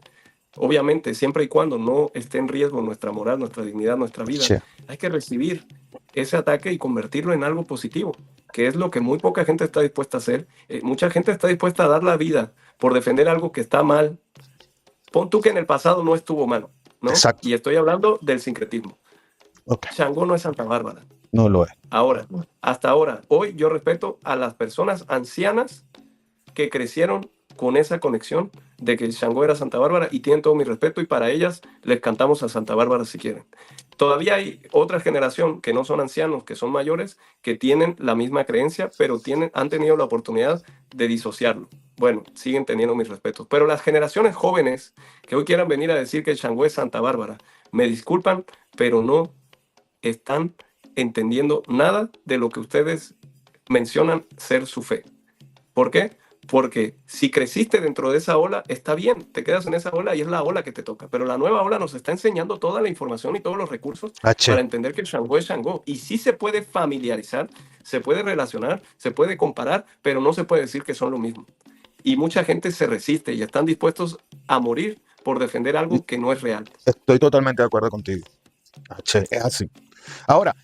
obviamente, siempre y cuando no esté en riesgo nuestra moral, nuestra dignidad, nuestra vida, sí, hay que recibir ese ataque y convertirlo en algo positivo, que es lo que muy poca gente está dispuesta a hacer. Mucha gente está dispuesta a dar la vida por defender algo que está mal. Pon tú que en el pasado no estuvo mal, ¿no? Exacto. Y estoy hablando del sincretismo. Okay. Shango no es Santa Bárbara. No lo es. Ahora, hasta ahora, hoy yo respeto a las personas ancianas que crecieron con esa conexión de que Shango era Santa Bárbara y tienen todo mi respeto, y para ellas les cantamos a Santa Bárbara si quieren. Todavía hay otra generación que no son ancianos, que son mayores, que tienen la misma creencia, pero han tenido la oportunidad de disociarlo. Bueno, siguen teniendo mis respetos. Pero las generaciones jóvenes que hoy quieran venir a decir que Shango es Santa Bárbara, me disculpan, pero no están entendiendo nada de lo que ustedes mencionan ser su fe. ¿Por qué? Porque si creciste dentro de esa ola, está bien, te quedas en esa ola y es la ola que te toca. Pero la nueva ola nos está enseñando toda la información y todos los recursos para entender que el Shango es Shango. Y sí se puede familiarizar, se puede relacionar, se puede comparar, pero no se puede decir que son lo mismo. Y mucha gente se resiste y están dispuestos a morir por defender algo que no es real. Estoy totalmente de acuerdo contigo. Es así. Ahora,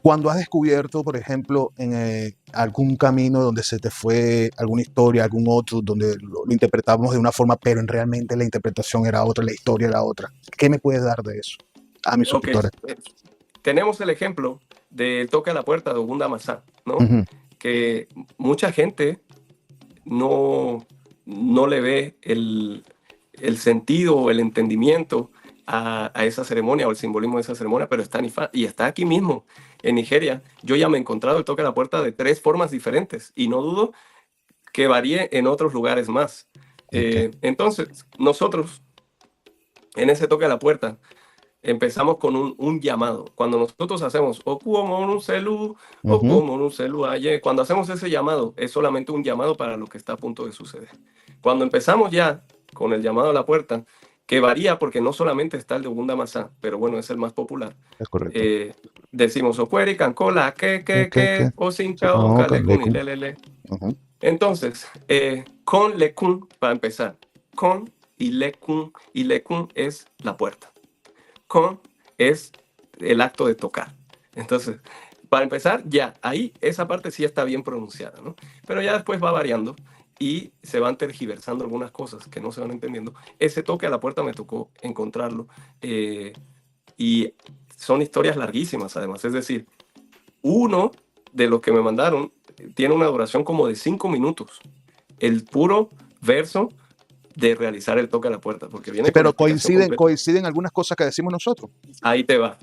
cuando has descubierto, por ejemplo, en algún camino donde se te fue alguna historia, algún otro, donde lo interpretamos de una forma, pero realmente la interpretación era otra, la historia era otra, ¿qué me puedes dar de eso a mis suscriptores? Tenemos el ejemplo del toque a la puerta de Ogún Damasá, ¿no? Que mucha gente no le ve el sentido o el entendimiento a esa ceremonia o el simbolismo de esa ceremonia, pero está en Ifá y está aquí mismo en Nigeria. Yo ya me he encontrado el toque a la puerta de 3 formas diferentes y no dudo que varíe en otros lugares más. Entonces, nosotros en ese toque a la puerta empezamos con un llamado. Cuando nosotros hacemos cuando hacemos ese llamado, es solamente un llamado para lo que está a punto de suceder. Cuando empezamos ya con el llamado a la puerta, que varía porque no solamente está el de Ogún Damasá, pero bueno, es el más popular. Es correcto. Decimos Okweri, Cancola, que, Osinchao, Calekun y Lelele. Entonces, con Lekun, para empezar, con y Lekun es la puerta. Con es el acto de tocar. Entonces, para empezar, ya, ahí esa parte sí está bien pronunciada, ¿no? Pero ya después va variando y se van tergiversando algunas cosas que no se van entendiendo. Ese toque a la puerta me tocó encontrarlo y son historias larguísimas además. Es decir, uno de los que me mandaron tiene una duración como de 5 minutos. El puro verso de realizar el toque a la puerta. Porque viene pero coinciden algunas cosas que decimos nosotros. Ahí te va.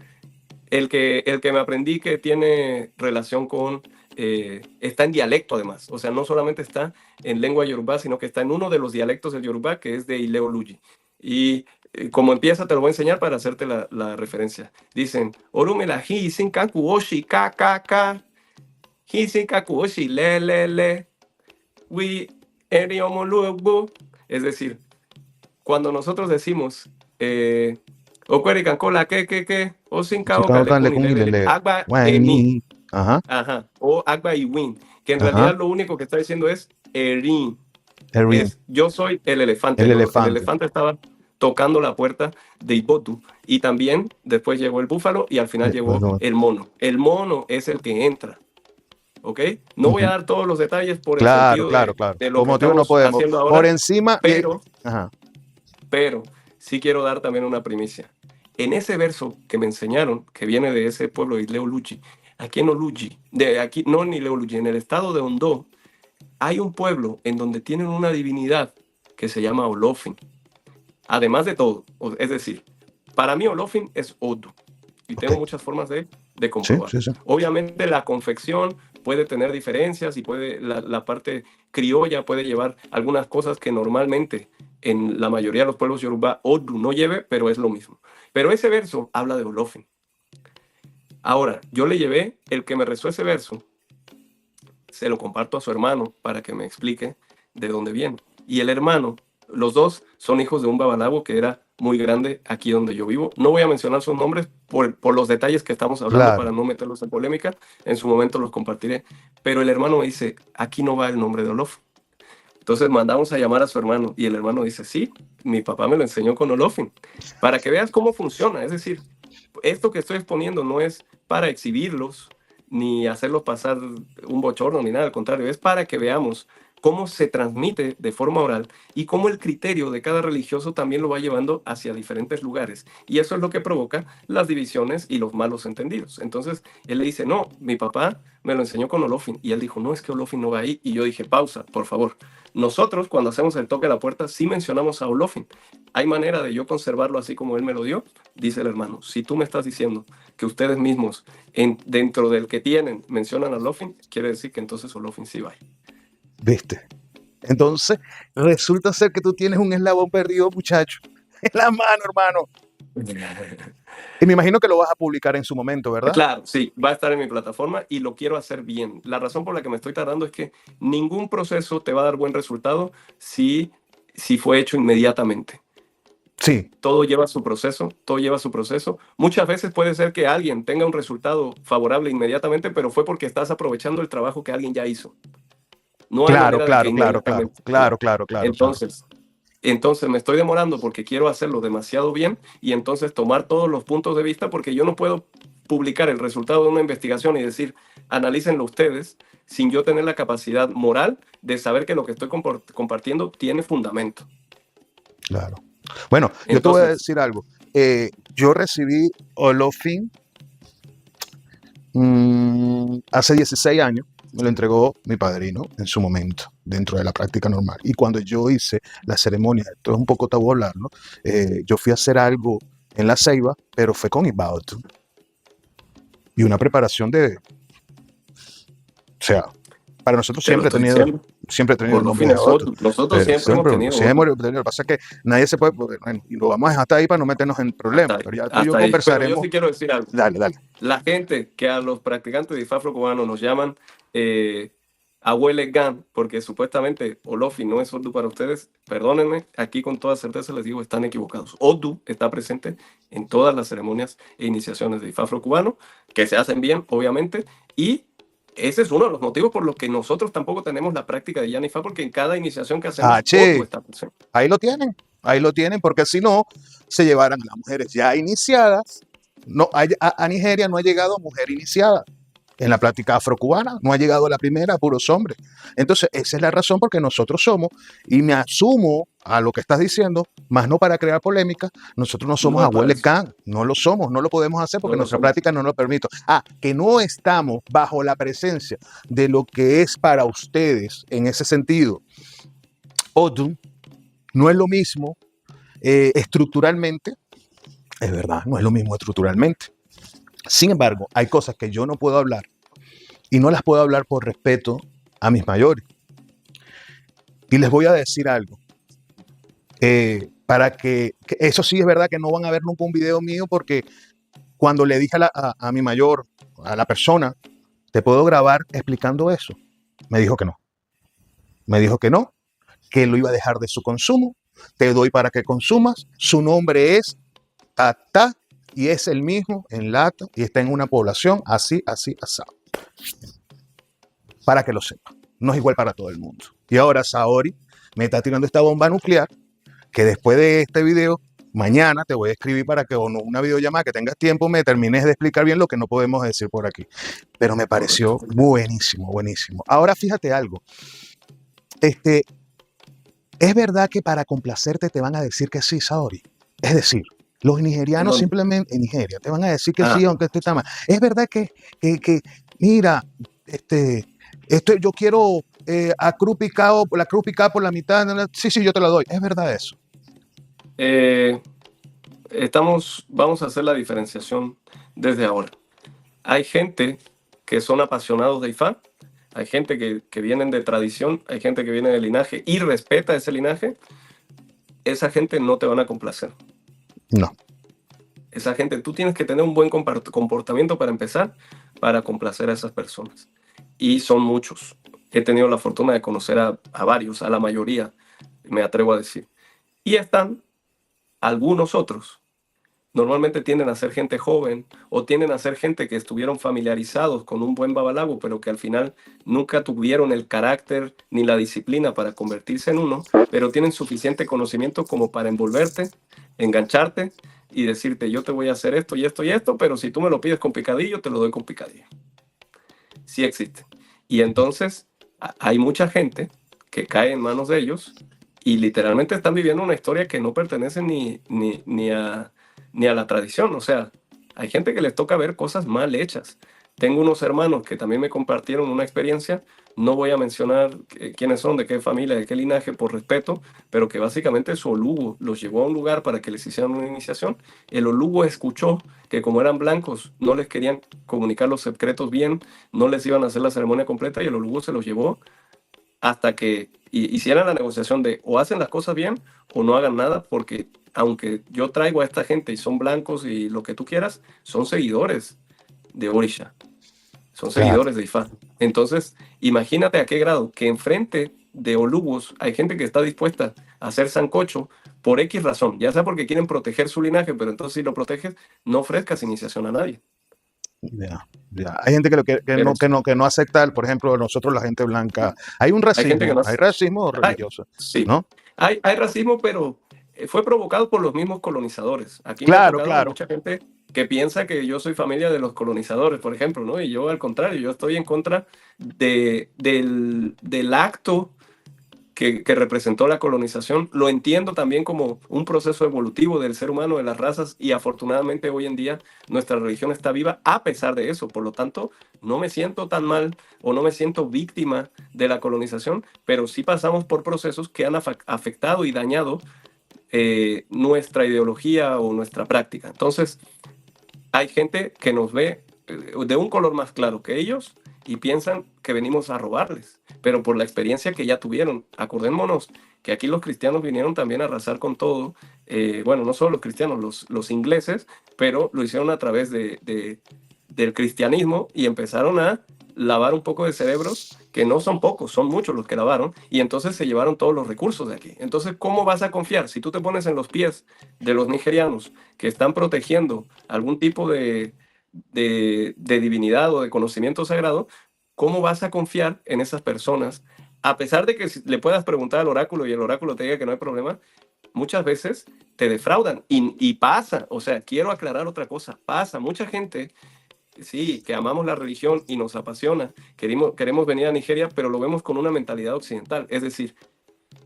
el que me aprendí que tiene relación con, está en dialecto además, o sea, no solamente está en lengua yorubá, sino que está en uno de los dialectos del yorubá, que es de Ileoluyi. Y como empieza, te lo voy a enseñar para hacerte la referencia. Dicen, Orumela hi sin kaku oshi ka ka ka, hi sin kaku oshi le le le, wi eriomolubu. Es decir, cuando nosotros decimos, Okwerikan kola que, o sin cao Chicago kale le kuni con lele, ilele. agba eni, Guani. Ajá, ajá, o agba y win, que en ajá. realidad lo único que está diciendo es erin, Erin, es yo soy el elefante. el El elefante. elefante estaba tocando la puerta de Ibotu, y también después llegó el búfalo y al final llegó Bueno, el mono. El mono es el que entra, ¿ok? No voy a ujú. dar todos los detalles por el Claro, sentido claro, claro. de lo Por que motivo no estamos podemos. haciendo Por ahora, encima. pero Ajá. pero sí quiero dar también una primicia. En ese verso que me enseñaron, que viene de ese pueblo de Ileoluyi, aquí en Oluji, de aquí, no en Ileoluyi, en el estado de Ondo, hay un pueblo en donde tienen una divinidad que se llama Olofin. Además de todo, es decir, para mí Olofin es Odu, y Ok. tengo muchas formas de Sí, comprobar. sí, sí. Obviamente la confección puede tener diferencias y puede, la parte criolla puede llevar algunas cosas que normalmente en la mayoría de los pueblos Yoruba Odu no lleve, pero es lo mismo. Pero ese verso habla de Olofin. Ahora, yo le llevé, el que me rezó ese verso, se lo comparto a su hermano para que me explique de dónde viene. Y el hermano, los dos son hijos de un babalago que era muy grande aquí donde yo vivo. No voy a mencionar sus nombres por los detalles que estamos hablando Claro. para no meterlos en polémica. En su momento los compartiré. Pero el hermano me dice, aquí no va el nombre de Olofin. Entonces mandamos a llamar a su hermano y el hermano dice, sí, mi papá me lo enseñó con Olofin. Para que veas cómo funciona. Es decir, esto que estoy exponiendo no es para exhibirlos ni hacerlos pasar un bochorno ni nada, al contrario, es para que veamos cómo se transmite de forma oral y cómo el criterio de cada religioso también lo va llevando hacia diferentes lugares. Y eso es lo que provoca las divisiones y los malos entendidos. Entonces, él le dice, no, mi papá me lo enseñó con Olofin. Y él dijo, no, es que Olofin no va ahí. Y yo dije, pausa, por favor. Nosotros, cuando hacemos el toque a la puerta, sí mencionamos a Olofin. ¿Hay manera de yo conservarlo así como él me lo dio? Dice el hermano, si tú me estás diciendo que ustedes mismos, dentro del que tienen, mencionan a Olofin, quiere decir que entonces Olofin sí va ahí. ¿Viste? Entonces, resulta ser que tú tienes un eslabón perdido, muchacho, en la mano, hermano. Y me imagino que lo vas a publicar en su momento, ¿verdad? Claro, sí, va a estar en mi plataforma y lo quiero hacer bien. La razón por la que me estoy tardando es que ningún proceso te va a dar buen resultado si fue hecho inmediatamente. Sí, Todo lleva su proceso, todo lleva su proceso. Muchas veces puede ser que alguien tenga un resultado favorable inmediatamente, pero fue porque estás aprovechando el trabajo que alguien ya hizo. No hay claro, manera de que claro. inmediatamente. Entonces me estoy demorando porque quiero hacerlo demasiado bien y entonces tomar todos los puntos de vista, porque yo no puedo publicar el resultado de una investigación y decir, analícenlo ustedes, sin yo tener la capacidad moral de saber que lo que estoy compartiendo tiene fundamento. Claro. Bueno, yo te voy a Entonces, decir algo. Yo recibí Olofin hace 16 años. Me lo entregó mi padrino en su momento, dentro de la práctica normal. Y cuando yo hice la ceremonia, esto es un poco tabú hablarlo, yo fui a hacer algo en La Ceiba, pero fue con Ibautu. Y una preparación de... O sea, para nosotros te lo siempre he estoy tenido... diciendo. Siempre he tenido el Olofin nombre de es otro. Odu. Nosotros siempre hemos tenido Odu. Lo que pasa es que nadie se puede... Bueno, y lo vamos a dejar hasta ahí para no meternos en problemas. Pero ya tú y yo Hasta ahí. Pero yo conversaremos. sí quiero decir algo. Dale. La gente que a los practicantes de IFA afrocubano nos llaman abueles GAN, porque supuestamente Olofin no es Odu para ustedes, perdónenme, aquí con toda certeza les digo, están equivocados. Odu está presente en todas las ceremonias e iniciaciones de IFA afrocubano, que se hacen bien, obviamente, y ese es uno de los motivos por los que nosotros tampoco tenemos la práctica de Yanifa, porque en cada iniciación que hacemos, Odu está presente. Ahí lo tienen, porque si no, se llevarán a las mujeres ya iniciadas. No, a Nigeria no ha llegado mujer iniciada. En la práctica afrocubana no ha llegado la primera, puros hombres. Entonces, esa es la razón porque nosotros somos, y me asumo a lo que estás diciendo, más no para crear polémica, nosotros no somos abueles Khan, no lo somos, no lo podemos hacer porque nuestra práctica no lo permite. Que no estamos bajo la presencia de lo que es para ustedes en ese sentido. Odu no es lo mismo estructuralmente, es verdad, no es lo mismo estructuralmente. Sin embargo, hay cosas que yo no puedo hablar y no las puedo hablar por respeto a mis mayores. Y les voy a decir algo. Para que eso sí es verdad que no van a ver nunca un video mío porque cuando le dije a mi mayor, a la persona, ¿te puedo grabar explicando eso? Me dijo que no. Me dijo que no, que lo iba a dejar de su consumo. Te doy para que consumas. Su nombre es Tata y es el mismo en lata y está en una población así, así, asado. Para que lo sepa. No es igual para todo el mundo. Y ahora Saori me está tirando esta bomba nuclear que después de este video, mañana te voy a escribir para que en una videollamada que tengas tiempo me termines de explicar bien lo que no podemos decir por aquí. Pero me pareció buenísimo, buenísimo. Ahora fíjate algo. Es verdad que para complacerte te van a decir que sí, Saori. Es decir, los nigerianos simplemente en Nigeria te van a decir que sí, aunque esté mal. Es verdad que mira, yo quiero la cruz picada por la mitad. Sí, yo te la doy. Es verdad eso. Vamos a hacer la diferenciación desde ahora. Hay gente que son apasionados de Ifá, hay gente que vienen de tradición, hay gente que viene de linaje y respeta ese linaje. Esa gente no te van a complacer. No. Esa gente, tú tienes que tener un buen comportamiento para empezar, para complacer a esas personas. Y son muchos. He tenido la fortuna de conocer a varios, a la mayoría, me atrevo a decir. Y están algunos otros. Normalmente tienden a ser gente joven o tienden a ser gente que estuvieron familiarizados con un buen babalago, pero que al final nunca tuvieron el carácter ni la disciplina para convertirse en uno, pero tienen suficiente conocimiento como para envolverte, engancharte y decirte, yo te voy a hacer esto y esto y esto, pero si tú me lo pides con picadillo, te lo doy con picadillo. Sí existe. Y entonces hay mucha gente que cae en manos de ellos y literalmente están viviendo una historia que no pertenece ni a la tradición. O sea, hay gente que les toca ver cosas mal hechas. Tengo unos hermanos que también me compartieron una experiencia, no voy a mencionar quiénes son, de qué familia, de qué linaje, por respeto, pero que básicamente su olugo los llevó a un lugar para que les hicieran una iniciación. El olugo escuchó que como eran blancos, no les querían comunicar los secretos bien, no les iban a hacer la ceremonia completa y el olugo se los llevó hasta que hicieran la negociación de o hacen las cosas bien o no hagan nada, porque aunque yo traigo a esta gente y son blancos y lo que tú quieras, son seguidores de Orisha, son seguidores de Ifá. Entonces, imagínate a qué grado que enfrente de olugos hay gente que está dispuesta a hacer sancocho por X razón, ya sea porque quieren proteger su linaje, pero entonces si lo proteges, no ofrezcas iniciación a nadie. Ya. Hay gente que no acepta, por ejemplo, nosotros la gente blanca. Hay un racismo, hay racismo religioso. Sí, ¿no? Hay racismo, pero fue provocado por los mismos colonizador. Aquí claro, me ha mucha gente que piensa que yo soy familia de los colonizadores, por ejemplo, ¿no? Y yo al contrario, yo estoy en contra del acto que representó la colonización. Lo entiendo también como un proceso evolutivo del ser humano, de las razas, y afortunadamente hoy en día nuestra religión está viva a pesar de eso. Por lo tanto, no me siento tan mal o no me siento víctima de la colonización, pero sí pasamos por procesos que han afectado y dañado nuestra ideología o nuestra práctica. Entonces, hay gente que nos ve de un color más claro que ellos y piensan que venimos a robarles, pero por la experiencia que ya tuvieron. Acordémonos que aquí los cristianos vinieron también a arrasar con todo. Bueno, no solo los cristianos, los ingleses, pero lo hicieron a través del cristianismo y empezaron a lavar un poco de cerebros, que no son pocos, son muchos los que lavaron, y entonces se llevaron todos los recursos de aquí. Entonces, ¿cómo vas a confiar? Si tú te pones en los pies de los nigerianos que están protegiendo algún tipo de divinidad o de conocimiento sagrado, ¿cómo vas a confiar en esas personas? A pesar de que le puedas preguntar al oráculo y el oráculo te diga que no hay problema, muchas veces te defraudan y pasa. O sea, quiero aclarar otra cosa, pasa. Mucha gente, sí, que amamos la religión y nos apasiona, queremos venir a Nigeria, pero lo vemos con una mentalidad occidental. Es decir,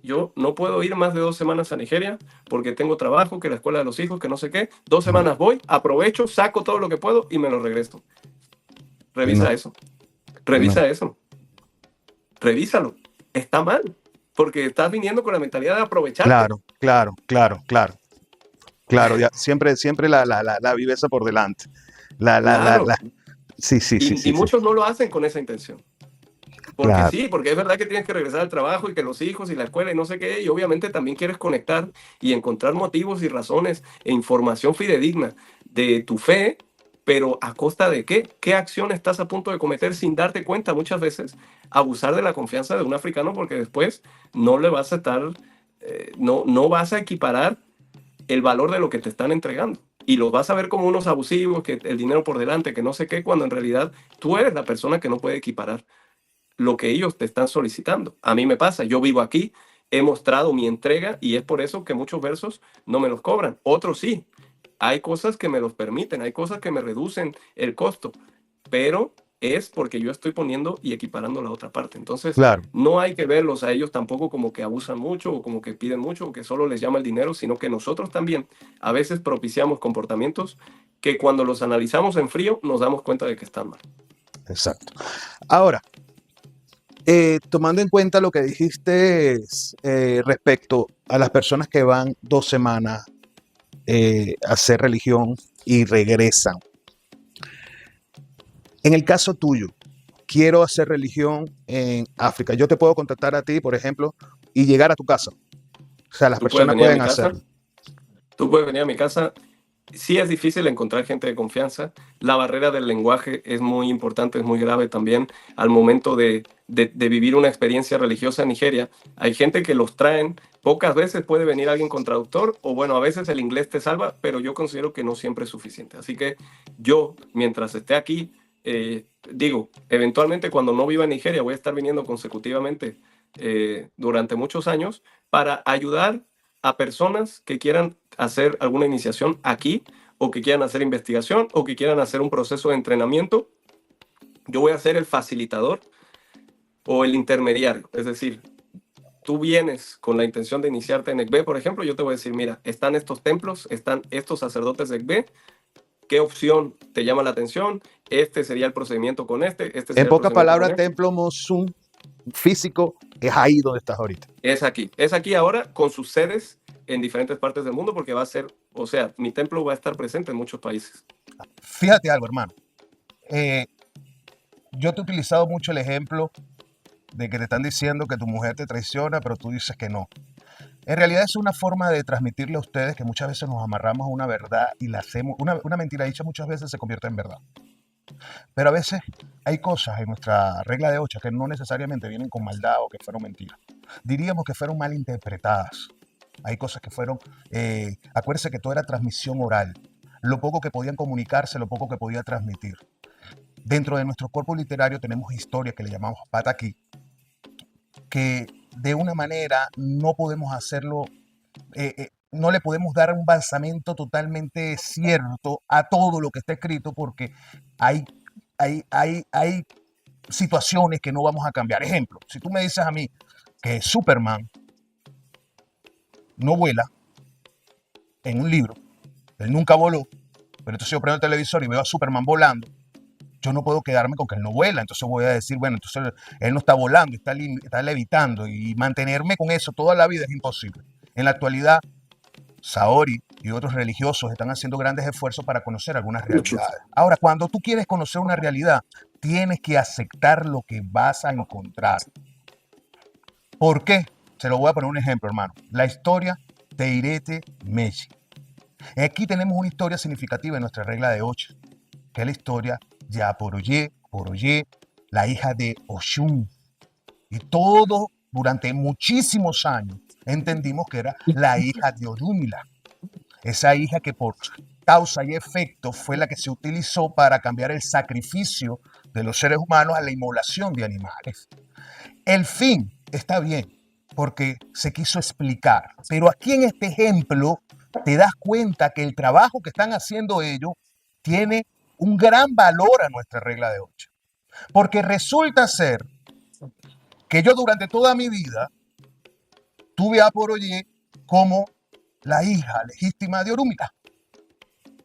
yo no puedo ir más de 2 semanas a Nigeria porque tengo trabajo, que la escuela de los hijos, que no sé qué. 2 semanas voy, aprovecho, saco todo lo que puedo y me lo regreso. Revisa eso. Revisa eso. Revísalo. Está mal. Porque estás viniendo con la mentalidad de aprovechar. Claro, ya, siempre la viveza por delante. Claro, Sí, sí, sí, y sí, sí. muchos no lo hacen con esa intención. Porque Claro, sí, porque es verdad que tienes que regresar al trabajo y que los hijos y la escuela y no sé qué, y obviamente también quieres conectar y encontrar motivos y razones e información fidedigna de tu fe, pero ¿a costa de qué? ¿Qué acción estás a punto de cometer sin darte cuenta muchas veces? Abusar de la confianza de un africano porque después no le vas a estar, no vas a equiparar el valor de lo que te están entregando. Y los vas a ver como unos abusivos, que el dinero por delante, que no sé qué, cuando en realidad tú eres la persona que no puede equiparar lo que ellos te están solicitando. A mí me pasa, yo vivo aquí, he mostrado mi entrega y es por eso que muchos versos no me los cobran. Otros sí. Hay cosas que me los permiten, hay cosas que me reducen el costo, pero es porque yo estoy poniendo y equiparando la otra parte. Entonces, claro. no hay que verlos a ellos tampoco como que abusan mucho o como que piden mucho o que solo les llama el dinero, sino que nosotros también a veces propiciamos comportamientos que cuando los analizamos en frío nos damos cuenta de que están mal. Exacto. Ahora, tomando en cuenta lo que dijiste respecto a las personas que van 2 semanas a hacer religión y regresan. En el caso tuyo, quiero hacer religión en África. Yo te puedo contactar a ti, por ejemplo, y llegar a tu casa. O sea, las Tú puedes personas venir a pueden mi casa, hacerlo. tú puedes venir a mi casa. Sí es difícil encontrar gente de confianza. La barrera del lenguaje es muy importante, es muy grave también al momento de vivir una experiencia religiosa en Nigeria. Hay gente que los traen, pocas veces puede venir alguien con traductor o bueno, a veces el inglés te salva, pero yo considero que no siempre es suficiente. Así que yo, mientras esté aquí, digo, eventualmente cuando no viva en Nigeria voy a estar viniendo consecutivamente durante muchos años para ayudar a personas que quieran hacer alguna iniciación aquí o que quieran hacer investigación o que quieran hacer un proceso de entrenamiento. Yo voy a ser el facilitador o el intermediario. Es decir, tú vienes con la intención de iniciarte en ECB, por ejemplo, yo te voy a decir, mira, están estos templos, están estos sacerdotes de ECB, ¿qué opción te llama la atención? Este sería el procedimiento con este En sería el pocas procedimiento con palabras, este. Templo Mosum físico es ahí donde estás ahorita. Es aquí ahora con sus sedes en diferentes partes del mundo porque va a ser, o sea, mi templo va a estar presente en muchos países. Fíjate algo, hermano. Yo te he utilizado mucho el ejemplo de que te están diciendo que tu mujer te traiciona, pero tú dices que no. En realidad es una forma de transmitirle a ustedes que muchas veces nos amarramos a una verdad y la hacemos, una mentira dicha muchas veces se convierte en verdad. Pero a veces hay cosas en nuestra regla de 8 que no necesariamente vienen con maldad o que fueron mentiras. Diríamos que fueron mal interpretadas. Hay cosas que fueron, acuérdense que todo era transmisión oral. Lo poco que podían comunicarse, lo poco que podía transmitir. Dentro de nuestro cuerpo literario tenemos historias que le llamamos pataquí, que de una manera no podemos hacerlo, no le podemos dar un basamento totalmente cierto a todo lo que está escrito porque hay, hay situaciones que no vamos a cambiar. Ejemplo, si tú me dices a mí que Superman no vuela en un libro, él nunca voló, pero entonces yo prendo el televisor y veo a Superman volando, yo no puedo quedarme con que él no vuela, entonces voy a decir, bueno, entonces él no está volando, está levitando y mantenerme con eso toda la vida es imposible. En la actualidad, Saori y otros religiosos están haciendo grandes esfuerzos para conocer algunas realidades. Ahora, cuando tú quieres conocer una realidad, tienes que aceptar lo que vas a encontrar. ¿Por qué? Se lo voy a poner un ejemplo, hermano. La historia de Irete Meji. Aquí tenemos una historia significativa en nuestra regla de 8, que es la historia de Aporoye, la hija de Oshun. Y todo durante muchísimos años entendimos que era la hija de Orúmila. Esa hija que por causa y efecto fue la que se utilizó para cambiar el sacrificio de los seres humanos a la inmolación de animales. El fin está bien, porque se quiso explicar. Pero aquí en este ejemplo te das cuenta que el trabajo que están haciendo ellos tiene un gran valor a nuestra regla de 8. Porque resulta ser que yo durante toda mi vida tuve a Aporoye como la hija legítima de Orúmila.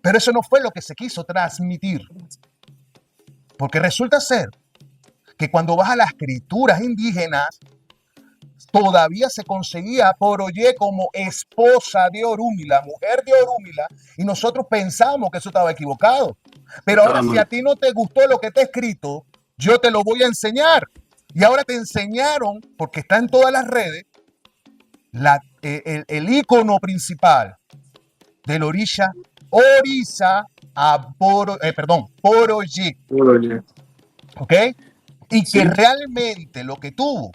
Pero eso no fue lo que se quiso transmitir. Porque resulta ser que cuando vas a las escrituras indígenas, todavía se conseguía a Aporoye como esposa de Orúmila, mujer de Orúmila, y nosotros pensamos que eso estaba equivocado. Pero ahora, Para si a mal. ti no te gustó lo que te he escrito, yo te lo voy a enseñar. Y ahora te enseñaron, porque está en todas las redes, el icono principal del Orisa Poroye, Oye, ¿ok? Y que sí, realmente lo que tuvo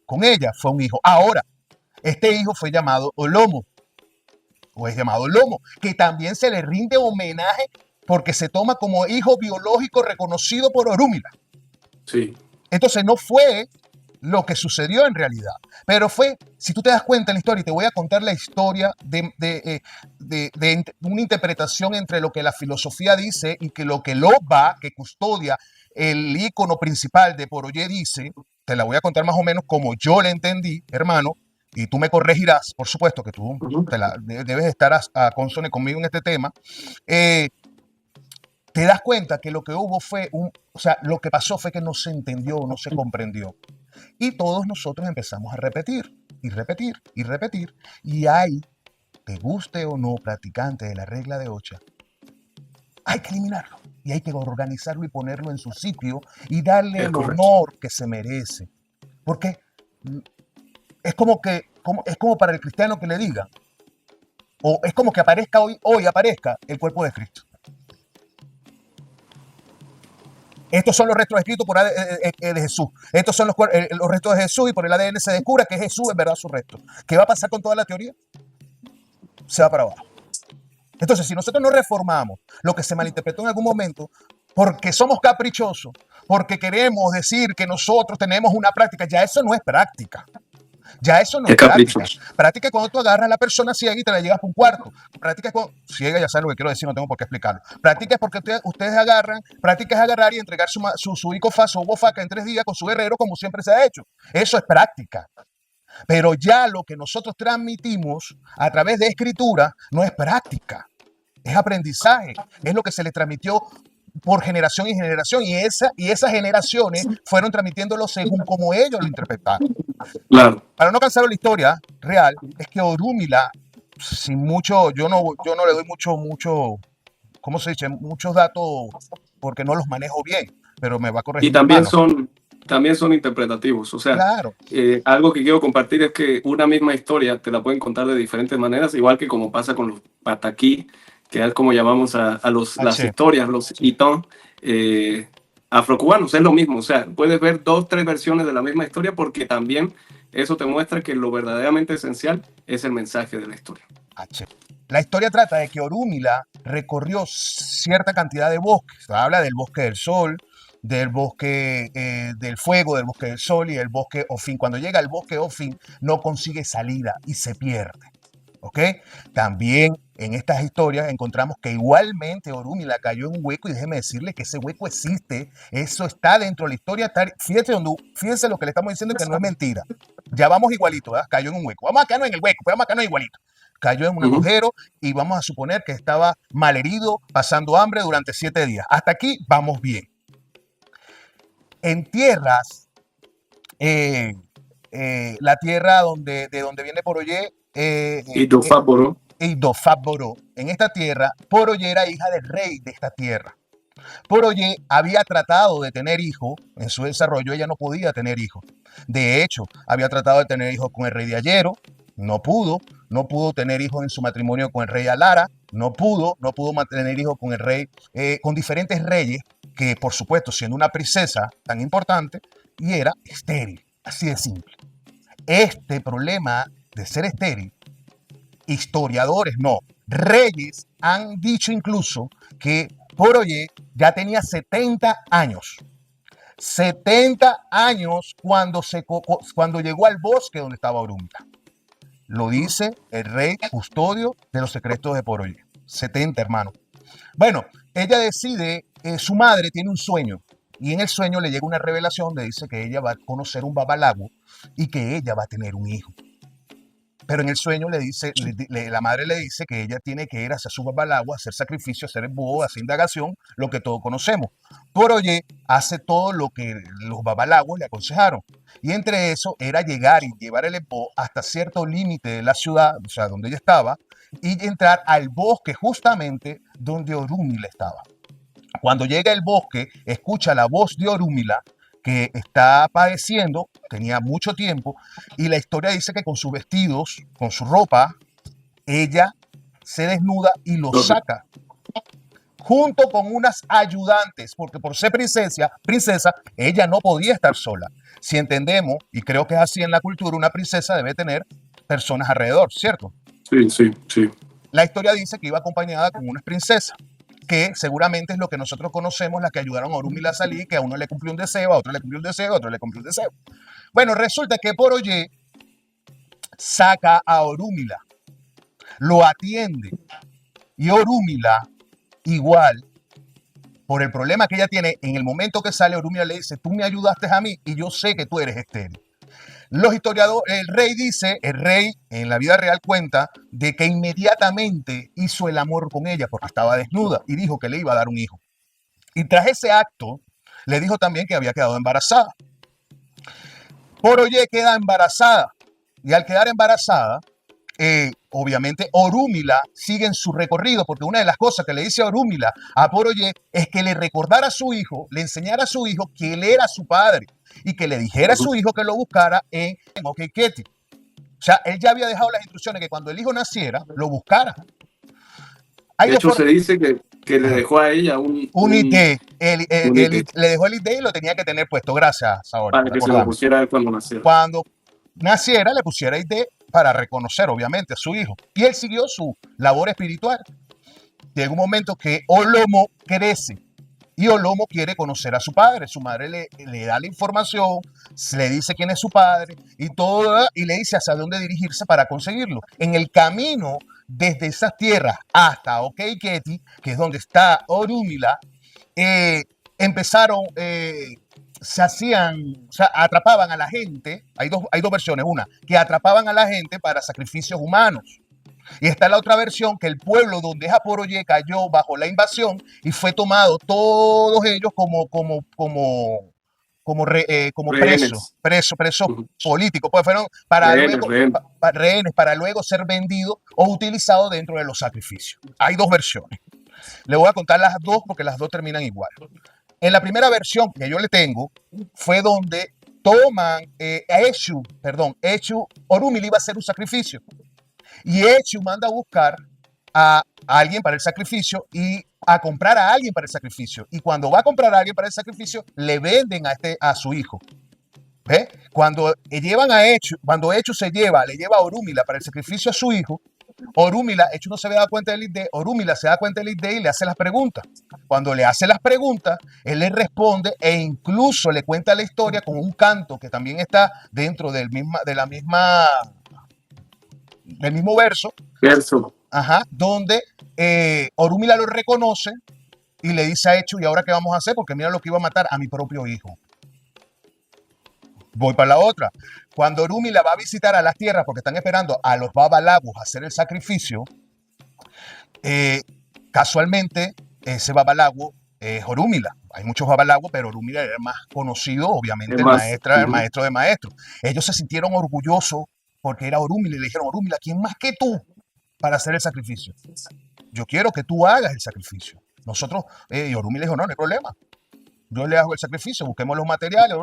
con ella fue un hijo. Ahora, este hijo fue llamado Olomo, o es llamado Lomo, que también se le rinde homenaje porque se toma como hijo biológico reconocido por Orúmila. sí. Entonces no fue lo que sucedió en realidad, pero fue, si tú te das cuenta en la historia, y te voy a contar la historia de una interpretación entre lo que la filosofía dice y que lo que Loba, que custodia el icono principal de Poroyé, dice. Te la voy a contar más o menos como yo la entendí, hermano, y tú me corregirás, por supuesto que tú Ujú. debes estar a consone conmigo en este tema. Eh, Te das cuenta que lo que hubo fue o sea, lo que pasó fue que no se entendió, no se comprendió. Y todos nosotros empezamos a repetir y repetir y repetir. Y hay, te guste o no, practicante de la regla de Ocha, hay que eliminarlo. Y hay que organizarlo y ponerlo en su sitio y darle Es el correcto. honor que se merece. Porque es es como para el cristiano que le diga, o es como que aparezca hoy aparezca el cuerpo de Cristo. Estos son los restos escritos por de Jesús. Estos son los restos de Jesús y por el ADN se descubre que Jesús es verdad su resto. ¿Qué va a pasar con toda la teoría? Se va para abajo. Entonces, si nosotros no reformamos lo que se malinterpretó en algún momento, porque somos caprichosos, porque queremos decir que nosotros tenemos una práctica, ya eso no es práctica. Ya eso no es Es práctica. caprichoso. Práctica es cuando tú agarras a la persona ciega y te la llevas por un cuarto. Práctica es cuando... Ciega, ya sabes lo que quiero decir, no tengo por qué explicarlo. Práctica es porque ustedes agarran, práctica es agarrar y entregar su icofa, su bofaca en 3 días con su guerrero, como siempre se ha hecho. Eso es práctica. Pero ya lo que nosotros transmitimos a través de escritura no es práctica. Es aprendizaje. Es lo que se le transmitió por generación y generación. Y esas generaciones fueron transmitiéndolo según como ellos lo interpretaron. Claro. Para no cansar la historia real, es que Orúmila, sin mucho, yo no le doy mucho, ¿cómo se dice? Muchos datos porque no los manejo bien, pero me va a corregir Y mi hermano. también son interpretativos. O sea, Claro, algo que quiero compartir es que una misma historia te la pueden contar de diferentes maneras, igual que como pasa con los pataquí, que es como llamamos a las H. historias, los itón afrocubanos. Es lo mismo. O sea, puedes ver 2, 3 versiones de la misma historia porque también eso te muestra que lo verdaderamente esencial es el mensaje de la historia. H. La historia trata de que Orúmila recorrió cierta cantidad de bosques. Habla del bosque del sol, del bosque del fuego, del bosque del sol y del bosque Ofín. Cuando llega al bosque Ofín no consigue salida y se pierde. ¿Ok? También en estas historias encontramos que igualmente Orúmila cayó en un hueco y déjeme decirle que ese hueco existe, eso está dentro de la historia. Fíjense lo que le estamos diciendo que no es mentira. Ya vamos igualito, ¿verdad? Cayó en un hueco. Vamos a quedarnos en el hueco, pero vamos a quedarnos igualito. Cayó en un agujero y vamos a suponer que estaba malherido, pasando hambre durante 7 días. Hasta aquí vamos bien. En tierras, la tierra de donde viene Poroyé, Y Dofáboro, Idofáboro, en esta tierra, Poroyé era hija del rey de esta tierra. Poroyé había tratado de tener hijos, en su desarrollo ella no podía tener hijos. De hecho, había tratado de tener hijos con el rey de Ayero, no pudo tener hijos en su matrimonio con el rey Alara, no pudo tener hijos con el rey, con diferentes reyes, que por supuesto, siendo una princesa tan importante, y era estéril, así de simple. Este problema de ser estéril, historiadores no, reyes han dicho incluso que Poroyé ya tenía 70 años. 70 años cuando llegó al bosque donde estaba Orúmila. Lo dice el rey custodio de los secretos de Poroyé. 70, hermano. Bueno, ella decide, su madre tiene un sueño y en el sueño le llega una revelación, le dice que ella va a conocer un babalago y que ella va a tener un hijo. Pero en el sueño la madre le dice que ella tiene que ir hacia su babalago, hacer sacrificio, hacer el búho, hacer indagación, lo que todos conocemos. Poroyé hace todo lo que los babalagos le aconsejaron. Y entre eso era llegar y llevar el búho hasta cierto límite de la ciudad, o sea, donde ella estaba, y entrar al bosque justamente donde Orúmila estaba. Cuando llega al bosque, escucha la voz de Orúmila, que está padeciendo, tenía mucho tiempo, y la historia dice que con sus vestidos, con su ropa, ella se desnuda y lo saca, junto con unas ayudantes, porque por ser princesa, ella no podía estar sola. Si entendemos, y creo que es así en la cultura, una princesa debe tener personas alrededor, ¿cierto? Sí, sí, sí. La historia dice que iba acompañada con una princesa, que seguramente es lo que nosotros conocemos, las que ayudaron a Orúmila a salir, que a uno le cumplió un deseo, a otro le cumplió un deseo, a otro le cumplió un deseo. Bueno, resulta que Poroyé saca a Orúmila, lo atiende, y Orúmila, igual, por el problema que ella tiene, en el momento que sale, Orúmila le dice, tú me ayudaste a mí y yo sé que tú eres estéril. Los historiadores, el rey en la vida real cuenta de que inmediatamente hizo el amor con ella porque estaba desnuda y dijo que le iba a dar un hijo. Y tras ese acto, le dijo también que había quedado embarazada. Poroyé queda embarazada y al quedar embarazada, obviamente Orúmila sigue en su recorrido, porque una de las cosas que le dice a Orúmila a Poroyé es que le recordara a su hijo, le enseñara a su hijo que él era su padre y que le dijera a su hijo que lo buscara en Okeiketi. O sea, él ya había dejado las instrucciones que cuando el hijo naciera, lo buscara. De hecho, se dice que le dejó a ella un ID. ID. Le dejó el ID y lo tenía que tener puesto. Gracias, ahora. Para que se lo pusiera él cuando naciera. Cuando naciera, le pusiera ID para reconocer, obviamente, a su hijo. Y él siguió su labor espiritual. Llega un momento que Olomo crece y Olomo quiere conocer a su padre. Su madre le da la información, le dice quién es su padre y todo, y le dice hacia dónde dirigirse para conseguirlo. En el camino desde esas tierras hasta Okeiketi, que es donde está Orúmila, empezaron, se hacían, o sea, atrapaban a la gente. Hay dos versiones. Una, que atrapaban a la gente para sacrificios humanos. Y está la otra versión, que el pueblo donde Poroyé cayó bajo la invasión y fue tomado todos ellos como presos políticos, pues fueron para rehenes, para luego ser vendidos o utilizados dentro de los sacrificios. Hay dos versiones. Le voy a contar las dos porque las dos terminan igual. En la primera versión que yo le tengo fue donde toman Orúmila iba a hacer un sacrificio. Y Eshu manda a buscar a alguien para el sacrificio y a comprar a alguien para el sacrificio. Y cuando va a comprar a alguien para el sacrificio, le venden a su hijo. ¿Ve? Cuando llevan a Eshu, cuando Eshu le lleva a Orúmila para el sacrificio a su hijo, Eshu no se había dado cuenta del ID, Orúmila se da cuenta del ID y le hace las preguntas. Cuando le hace las preguntas, él le responde e incluso le cuenta la historia con un canto que también está dentro del mismo verso, donde Orúmila lo reconoce y le dice a Eshu, ¿y ahora qué vamos a hacer? Porque mira lo que iba a matar a mi propio hijo. Voy para la otra. Cuando Orúmila va a visitar a las tierras porque están esperando a los babalabos a hacer el sacrificio, casualmente ese babalago es Orúmila. Hay muchos babalagos, pero Orúmila era el más conocido, obviamente, el maestro de maestros. Ellos se sintieron orgullosos porque era Orúmila y le dijeron, Orúmila, ¿quién más que tú para hacer el sacrificio? Yo quiero que tú hagas el sacrificio. Nosotros, y Orúmila dijo, no hay problema. Yo le hago el sacrificio, busquemos los materiales,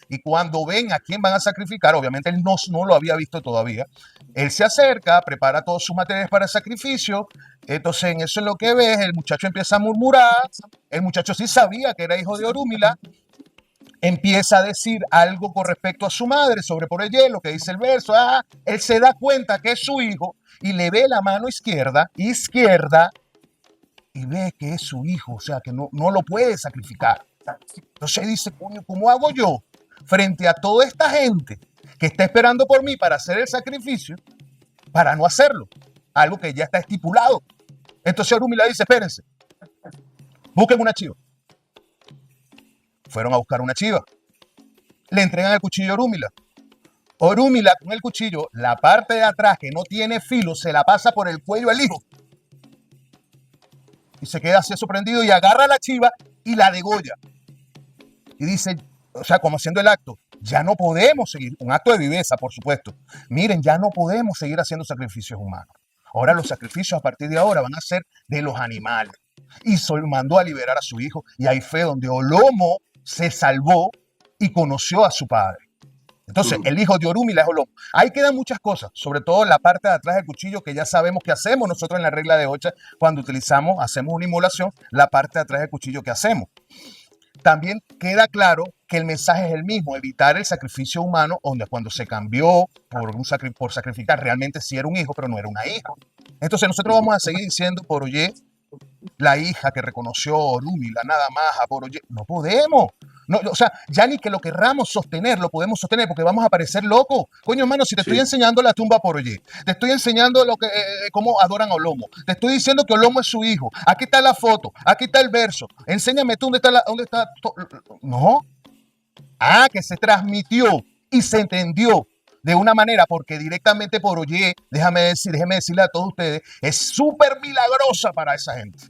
y cuando ven a quién van a sacrificar, obviamente él no lo había visto todavía, él se acerca, prepara todos sus materiales para el sacrificio, entonces en eso es lo que ves, el muchacho empieza a murmurar, el muchacho sí sabía que era hijo de Orúmila, empieza a decir algo con respecto a su madre, sobre Poroyé, lo que dice el verso, él se da cuenta que es su hijo, y le ve la mano izquierda, y ve que es su hijo, o sea, que no lo puede sacrificar. Entonces dice, coño, ¿cómo hago yo frente a toda esta gente que está esperando por mí para hacer el sacrificio, para no hacerlo? Algo que ya está estipulado. Entonces Orúmila dice, espérense, busquen una chiva. Fueron a buscar una chiva. Le entregan el cuchillo a Orúmila. Orúmila con el cuchillo, la parte de atrás que no tiene filo, se la pasa por el cuello al hijo. Y se queda así sorprendido y agarra la chiva y la degolla. Y dice, o sea, como haciendo el acto, ya no podemos seguir, un acto de viveza, por supuesto. Miren, ya no podemos seguir haciendo sacrificios humanos. Ahora los sacrificios a partir de ahora van a ser de los animales. mandó a liberar a su hijo. Y ahí fue donde Olomo se salvó y conoció a su padre. Entonces, el hijo de Orúmila es Olomo. Ahí quedan muchas cosas, sobre todo la parte de atrás del cuchillo, que ya sabemos que hacemos nosotros en la regla de 8, cuando hacemos una inmolación, la parte de atrás del cuchillo que hacemos. También queda claro que el mensaje es el mismo, evitar el sacrificio humano, donde cuando se cambió por sacrificar, realmente sí era un hijo, pero no era una hija. Entonces nosotros vamos a seguir diciendo por oye, la hija que reconoció Orúmila, nada más a por oye. No podemos. No, o sea, ya ni que lo querramos sostener, lo podemos sostener porque vamos a parecer locos. Coño, hermano, si te estoy enseñando la tumba por oye, te estoy enseñando cómo adoran a Olomo, te estoy diciendo que Olomo es su hijo, aquí está la foto, aquí está el verso, enséñame tú dónde está. No. Que se transmitió y se entendió de una manera, porque directamente por oye, déjeme decirle a todos ustedes, es súper milagrosa para esa gente.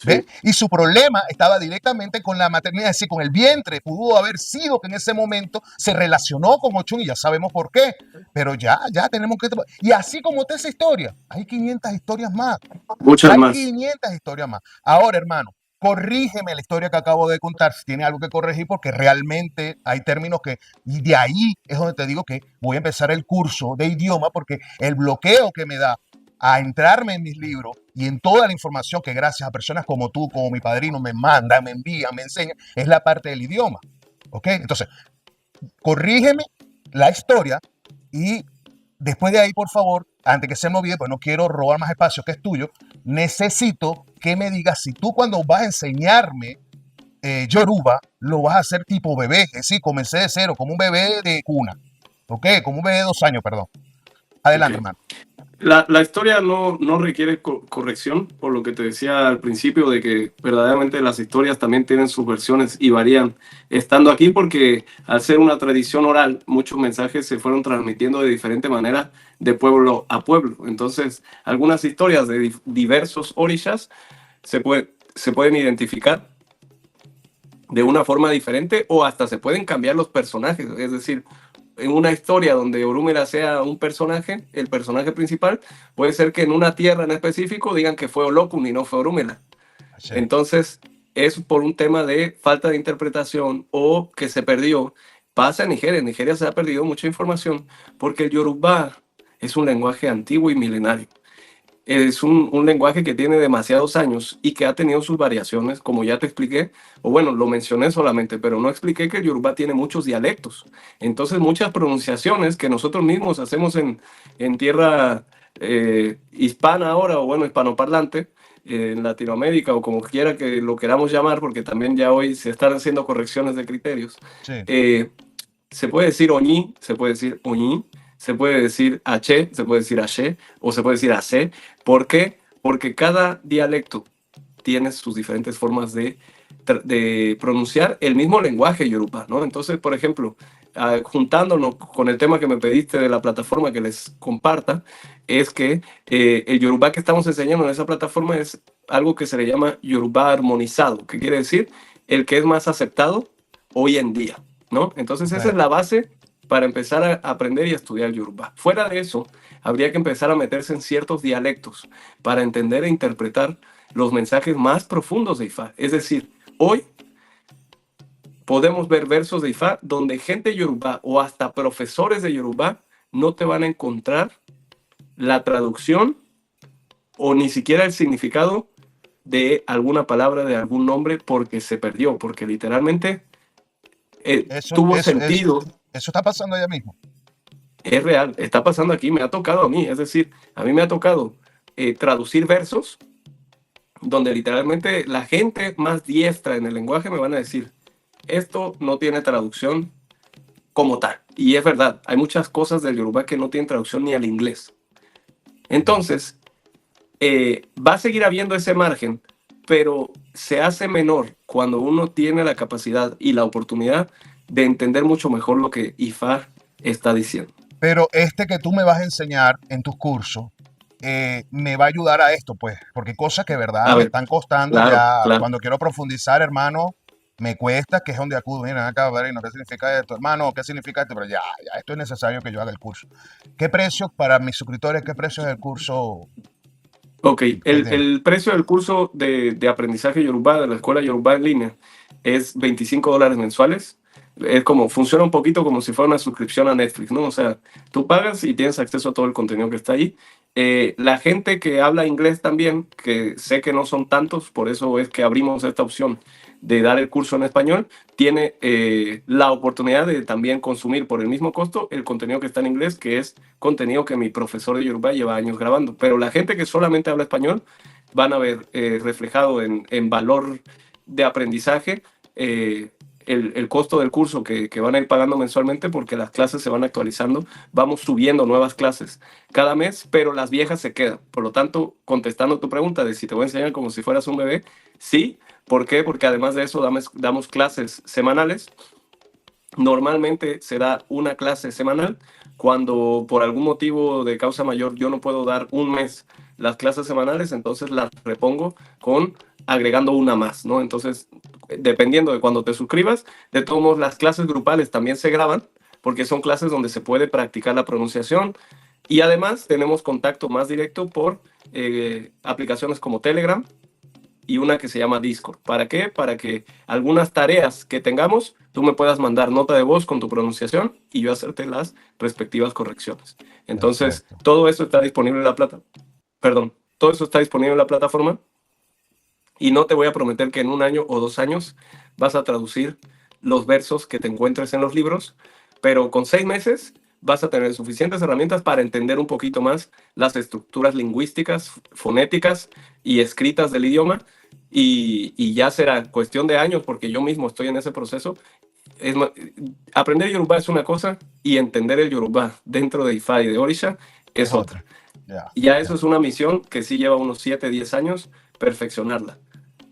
¿Ve? Y su problema estaba directamente con la maternidad, es decir, con el vientre. Pudo haber sido que en ese momento se relacionó con Ochun y ya sabemos por qué. Pero ya tenemos que... Y así como está esa historia, hay 500 historias más. Muchas más. 500 historias más. Ahora, hermano, corrígeme la historia que acabo de contar, si tiene algo que corregir, porque realmente hay términos y de ahí es donde te digo que voy a empezar el curso de idioma, porque el bloqueo que me da a entrarme en mis libros y en toda la información que gracias a personas como tú, como mi padrino, me mandan, me envían, me enseñan, es la parte del idioma. ¿Ok? Entonces, corrígeme la historia y después de ahí, por favor, antes que se me olvide, pues no quiero robar más espacio que es tuyo, necesito que me digas si tú cuando vas a enseñarme Yoruba, lo vas a hacer tipo bebé, es decir, comencé de cero, como un bebé de cuna. ¿Ok? Como un bebé de 2 años, perdón. Adelante, hermano. La historia no requiere corrección, por lo que te decía al principio, de que verdaderamente las historias también tienen sus versiones y varían estando aquí, porque al ser una tradición oral, muchos mensajes se fueron transmitiendo de diferente manera de pueblo a pueblo. Entonces, algunas historias de diversos orishas se pueden identificar de una forma diferente, o hasta se pueden cambiar los personajes. Es decir, en una historia donde Orúmila sea un personaje, el personaje principal, puede ser que en una tierra en específico digan que fue Olokun y no fue Orúmila. Sí. Entonces, es por un tema de falta de interpretación o que se perdió. Pasa en Nigeria. En Nigeria se ha perdido mucha información porque el Yoruba es un lenguaje antiguo y milenario. Es un lenguaje que tiene demasiados años y que ha tenido sus variaciones, como ya te expliqué, o bueno, lo mencioné solamente, pero no expliqué que el Yoruba tiene muchos dialectos. Entonces, muchas pronunciaciones que nosotros mismos hacemos en tierra hispana ahora, o bueno, hispanoparlante, en Latinoamérica, o como quiera que lo queramos llamar, porque también ya hoy se están haciendo correcciones de criterios. Sí. Se puede decir oñi, se puede decir oñi, se puede decir H, se puede decir H, o se puede decir AC. ¿Por qué? Porque cada dialecto tiene sus diferentes formas de pronunciar el mismo lenguaje yoruba, ¿no? Entonces, por ejemplo, juntándonos con el tema que me pediste de la plataforma que les comparta, es que el yoruba que estamos enseñando en esa plataforma es algo que se le llama yoruba armonizado, que quiere decir el que es más aceptado hoy en día, ¿no? Entonces, esa es la base para empezar a aprender y a estudiar Yoruba. Fuera de eso, habría que empezar a meterse en ciertos dialectos para entender e interpretar los mensajes más profundos de Ifá. Es decir, hoy podemos ver versos de Ifá donde gente Yoruba o hasta profesores de Yoruba no te van a encontrar la traducción o ni siquiera el significado de alguna palabra, de algún nombre, porque se perdió, porque literalmente tuvo sentido. Eso está pasando allá mismo. Es real, está pasando aquí, me ha tocado a mí. Es decir, a mí me ha tocado traducir versos donde literalmente la gente más diestra en el lenguaje me van a decir, esto no tiene traducción como tal. Y es verdad, hay muchas cosas del Yoruba que no tienen traducción ni al inglés. Entonces, va a seguir habiendo ese margen, pero se hace menor cuando uno tiene la capacidad y la oportunidad de entender mucho mejor lo que Ifá está diciendo. Pero que tú me vas a enseñar en tus cursos me va a ayudar a esto, pues, porque cosas que, verdad, me están costando claro. Cuando quiero profundizar, hermano, me cuesta, que es donde acudo. Mira, acá, ¿qué significa esto? Hermano, ¿qué significa esto? Pero ya, esto es necesario que yo haga el curso. ¿Qué precio para mis suscriptores? ¿Qué precio es el curso? Ok, La idea. el precio del curso de aprendizaje Yoruba de la escuela Yoruba en línea es $25 mensuales. Es como, funciona un poquito como si fuera una suscripción a Netflix, ¿no? O sea, tú pagas y tienes acceso a todo el contenido que está ahí. La gente que habla inglés también, que sé que no son tantos, por eso es que abrimos esta opción de dar el curso en español, tiene la oportunidad de también consumir por el mismo costo el contenido que está en inglés, que es contenido que mi profesor de Yoruba lleva años grabando. Pero la gente que solamente habla español van a ver reflejado en valor de aprendizaje el costo del curso que van a ir pagando mensualmente porque las clases se van actualizando. Vamos subiendo nuevas clases cada mes, pero las viejas se quedan. Por lo tanto, contestando tu pregunta de si te voy a enseñar como si fueras un bebé, sí. ¿Por qué? Porque además de eso damos clases semanales. Normalmente se da una clase semanal. Cuando por algún motivo de causa mayor yo no puedo dar un mes las clases semanales, entonces las repongo con agregando una más, ¿no? Entonces, dependiendo de cuando te suscribas, de todos modos las clases grupales también se graban porque son clases donde se puede practicar la pronunciación y además tenemos contacto más directo por aplicaciones como Telegram y una que se llama Discord. ¿Para qué? Para que algunas tareas que tengamos, tú me puedas mandar nota de voz con tu pronunciación y yo hacerte las respectivas correcciones. Entonces, Perfecto. todo eso está disponible en la todo eso está disponible en la plataforma y no te voy a prometer que en 1 año o 2 años vas a traducir los versos que te encuentres en los libros, pero con 6 meses vas a tener suficientes herramientas para entender un poquito más las estructuras lingüísticas, fonéticas y escritas del idioma y ya será cuestión de años porque yo mismo estoy en ese proceso. Aprender Yoruba es una cosa y entender el Yoruba dentro de Ifá y de Orisha Es es otra. otra. Ya, Y ya ya. eso es una misión que sí lleva unos 7, 10 años perfeccionarla.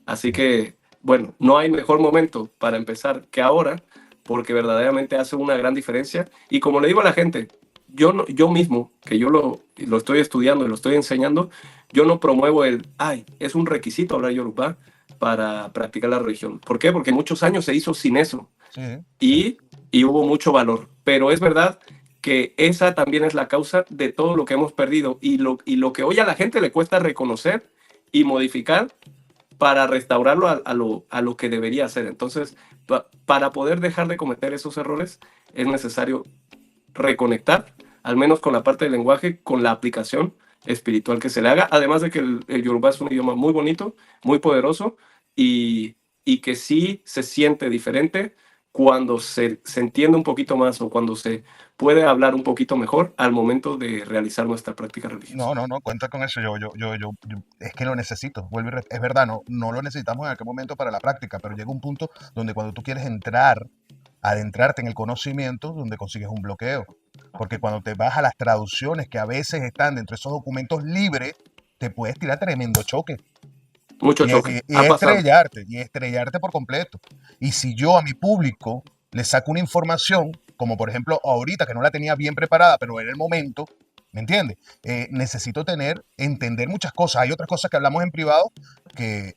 Así que, bueno, no hay mejor momento para empezar que ahora, porque verdaderamente hace una gran diferencia. Y como le digo a la gente, yo mismo, que yo lo estoy estudiando y lo estoy enseñando, yo no promuevo es un requisito hablar Yoruba para practicar la religión. ¿Por qué? Porque muchos años se hizo sin eso Sí, sí. y hubo mucho valor. Pero es verdad que esa también es la causa de todo lo que hemos perdido y lo que hoy a la gente le cuesta reconocer y modificar para restaurarlo a lo que debería ser. Entonces, para poder dejar de cometer esos errores, es necesario reconectar, al menos con la parte del lenguaje, con la aplicación espiritual que se le haga, además de que el Yoruba es un idioma muy bonito, muy poderoso y que sí se siente diferente cuando se entiende un poquito más o cuando se puede hablar un poquito mejor al momento de realizar nuestra práctica religiosa. No, no, no, cuenta con eso. Es que lo necesito. Es verdad, no lo necesitamos en aquel momento para la práctica, pero llega un punto donde cuando tú quieres adentrarte en el conocimiento, donde consigues un bloqueo. Porque cuando te vas a las traducciones que a veces están dentro de esos documentos libres, te puedes tirar tremendo choque. Mucho choque. Y Ha pasado. y estrellarte por completo. Y si yo a mi público le saco una información, como por ejemplo ahorita que no la tenía bien preparada, pero en el momento, ¿me entiendes? Necesito entender muchas cosas. Hay otras cosas que hablamos en privado que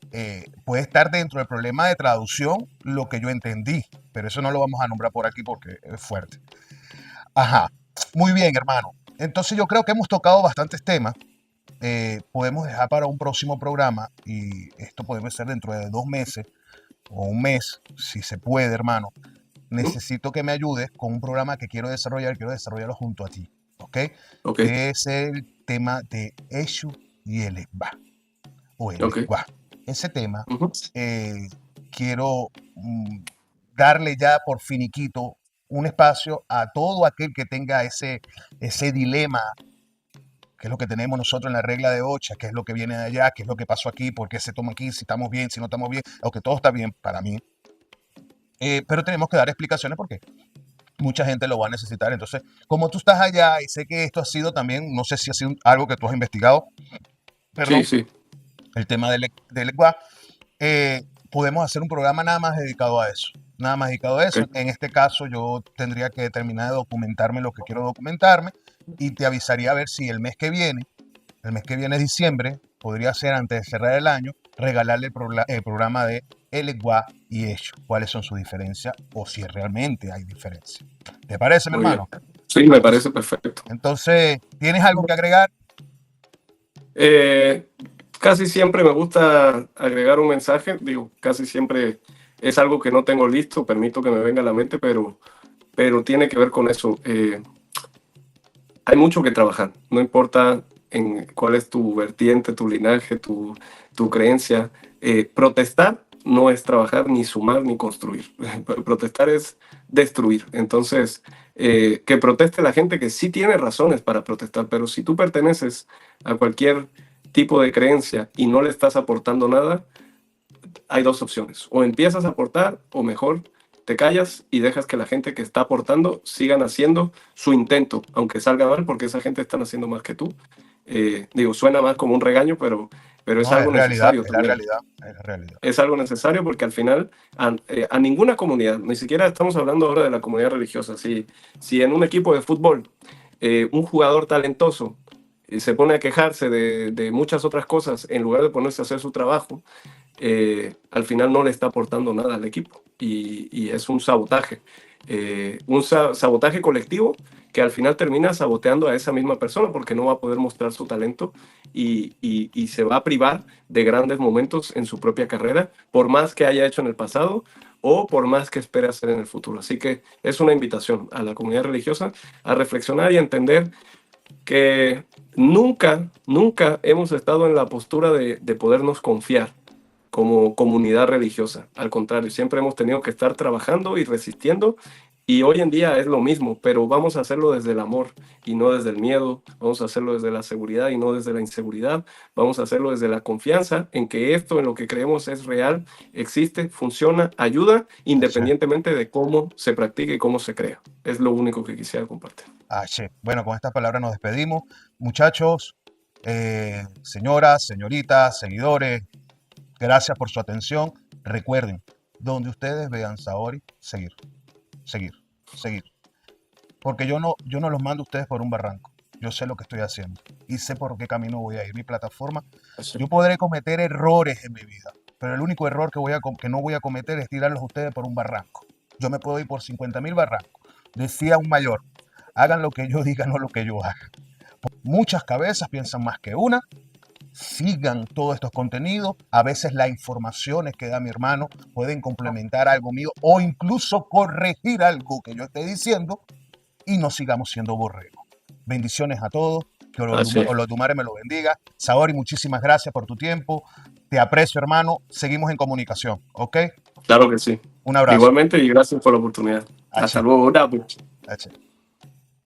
puede estar dentro del problema de traducción lo que yo entendí, pero eso no lo vamos a nombrar por aquí porque es fuerte. Ajá, muy bien, hermano. Entonces yo creo que hemos tocado bastantes temas. Podemos dejar para un próximo programa y esto puede ser dentro de 2 meses o un mes, si se puede, hermano. Necesito que me ayudes con un programa que quiero desarrollarlo junto a ti, ¿ok? Ok, Que es el tema de Eshu y el Egba, o el ok. Egba. Ese tema Ujú. quiero darle ya por finiquito un espacio a todo aquel que tenga ese dilema, qué es lo que tenemos nosotros en la regla de Ocha, qué es lo que viene de allá, qué es lo que pasó aquí, por qué se toma aquí, si estamos bien, si no estamos bien, aunque todo está bien para mí. Pero tenemos que dar explicaciones porque mucha gente lo va a necesitar. Entonces, como tú estás allá y sé que esto ha sido también, no sé si ha sido algo que tú has investigado, Sí, perdón, sí. el tema del ECWA, podemos hacer un programa nada más dedicado a eso. Nada más dedicado a Ok. eso. En este caso, yo tendría que terminar de documentarme lo que quiero documentarme y te avisaría a ver si el mes que viene es diciembre, podría ser antes de cerrar el año, regalarle el programa de Elegua y Hecho, cuáles son sus diferencias o si realmente hay diferencia. ¿Te parece, mi Muy bien. hermano? Sí, me Entonces, parece perfecto. entonces, ¿tienes algo que agregar? Casi siempre me gusta agregar un mensaje, digo, casi siempre es algo que no tengo listo, permito que me venga a la mente, pero tiene que ver con eso. Hay mucho que trabajar, no importa en cuál es tu vertiente, tu linaje, tu creencia. Protestar no es trabajar, ni sumar, ni construir. Protestar es destruir. Entonces, que proteste la gente que sí tiene razones para protestar, pero si tú perteneces a cualquier tipo de creencia y no le estás aportando nada, hay dos opciones. O empiezas a aportar o mejor te callas y dejas que la gente que está aportando sigan haciendo su intento, aunque salga mal, porque esa gente está haciendo más que tú. Digo, suena más como un regaño, pero es No, es algo realidad, necesario es la también. realidad, es la realidad. Es algo necesario porque al final a ninguna comunidad, ni siquiera estamos hablando ahora de la comunidad religiosa, si en un equipo de fútbol un jugador talentoso se pone a quejarse de muchas otras cosas en lugar de ponerse a hacer su trabajo, al final no le está aportando nada al equipo y es un sabotaje, sabotaje colectivo que al final termina saboteando a esa misma persona porque no va a poder mostrar su talento y se va a privar de grandes momentos en su propia carrera, por más que haya hecho en el pasado o por más que espere hacer en el futuro. Así que es una invitación a la comunidad religiosa a reflexionar y entender que nunca hemos estado en la postura de podernos confiar como comunidad religiosa. Al contrario, siempre hemos tenido que estar trabajando y resistiendo y hoy en día es lo mismo, pero vamos a hacerlo desde el amor y no desde el miedo, vamos a hacerlo desde la seguridad y no desde la inseguridad, vamos a hacerlo desde la confianza en que esto, en lo que creemos es real, existe, funciona, ayuda, Sí. independientemente de cómo se practique y cómo se crea. Es lo único que quisiera compartir. Sí. Bueno, con estas palabras nos despedimos. Muchachos, señoras, señoritas, seguidores, gracias por su atención. Recuerden, donde ustedes vean Saori, seguir, seguir, seguir. Porque yo no los mando a ustedes por un barranco. Yo sé lo que estoy haciendo y sé por qué camino voy a ir. Mi plataforma, Así. yo podré cometer errores en mi vida, pero el único error que no voy a cometer es tirarlos a ustedes por un barranco. Yo me puedo ir por 50.000 barrancos. Decía un mayor, hagan lo que yo diga, no lo que yo haga. Muchas cabezas piensan más que una. Sigan todos estos contenidos. A veces las informaciones que da mi hermano pueden complementar algo mío o incluso corregir algo que yo esté diciendo y no sigamos siendo borregos. Bendiciones a todos. Que Así es. Olodumare me lo bendiga. Saori, muchísimas gracias por tu tiempo. Te aprecio, hermano. Seguimos en comunicación, ¿ok? Claro que sí. Un abrazo. Igualmente y gracias por la oportunidad. H, Hasta luego. Un abrazo. H.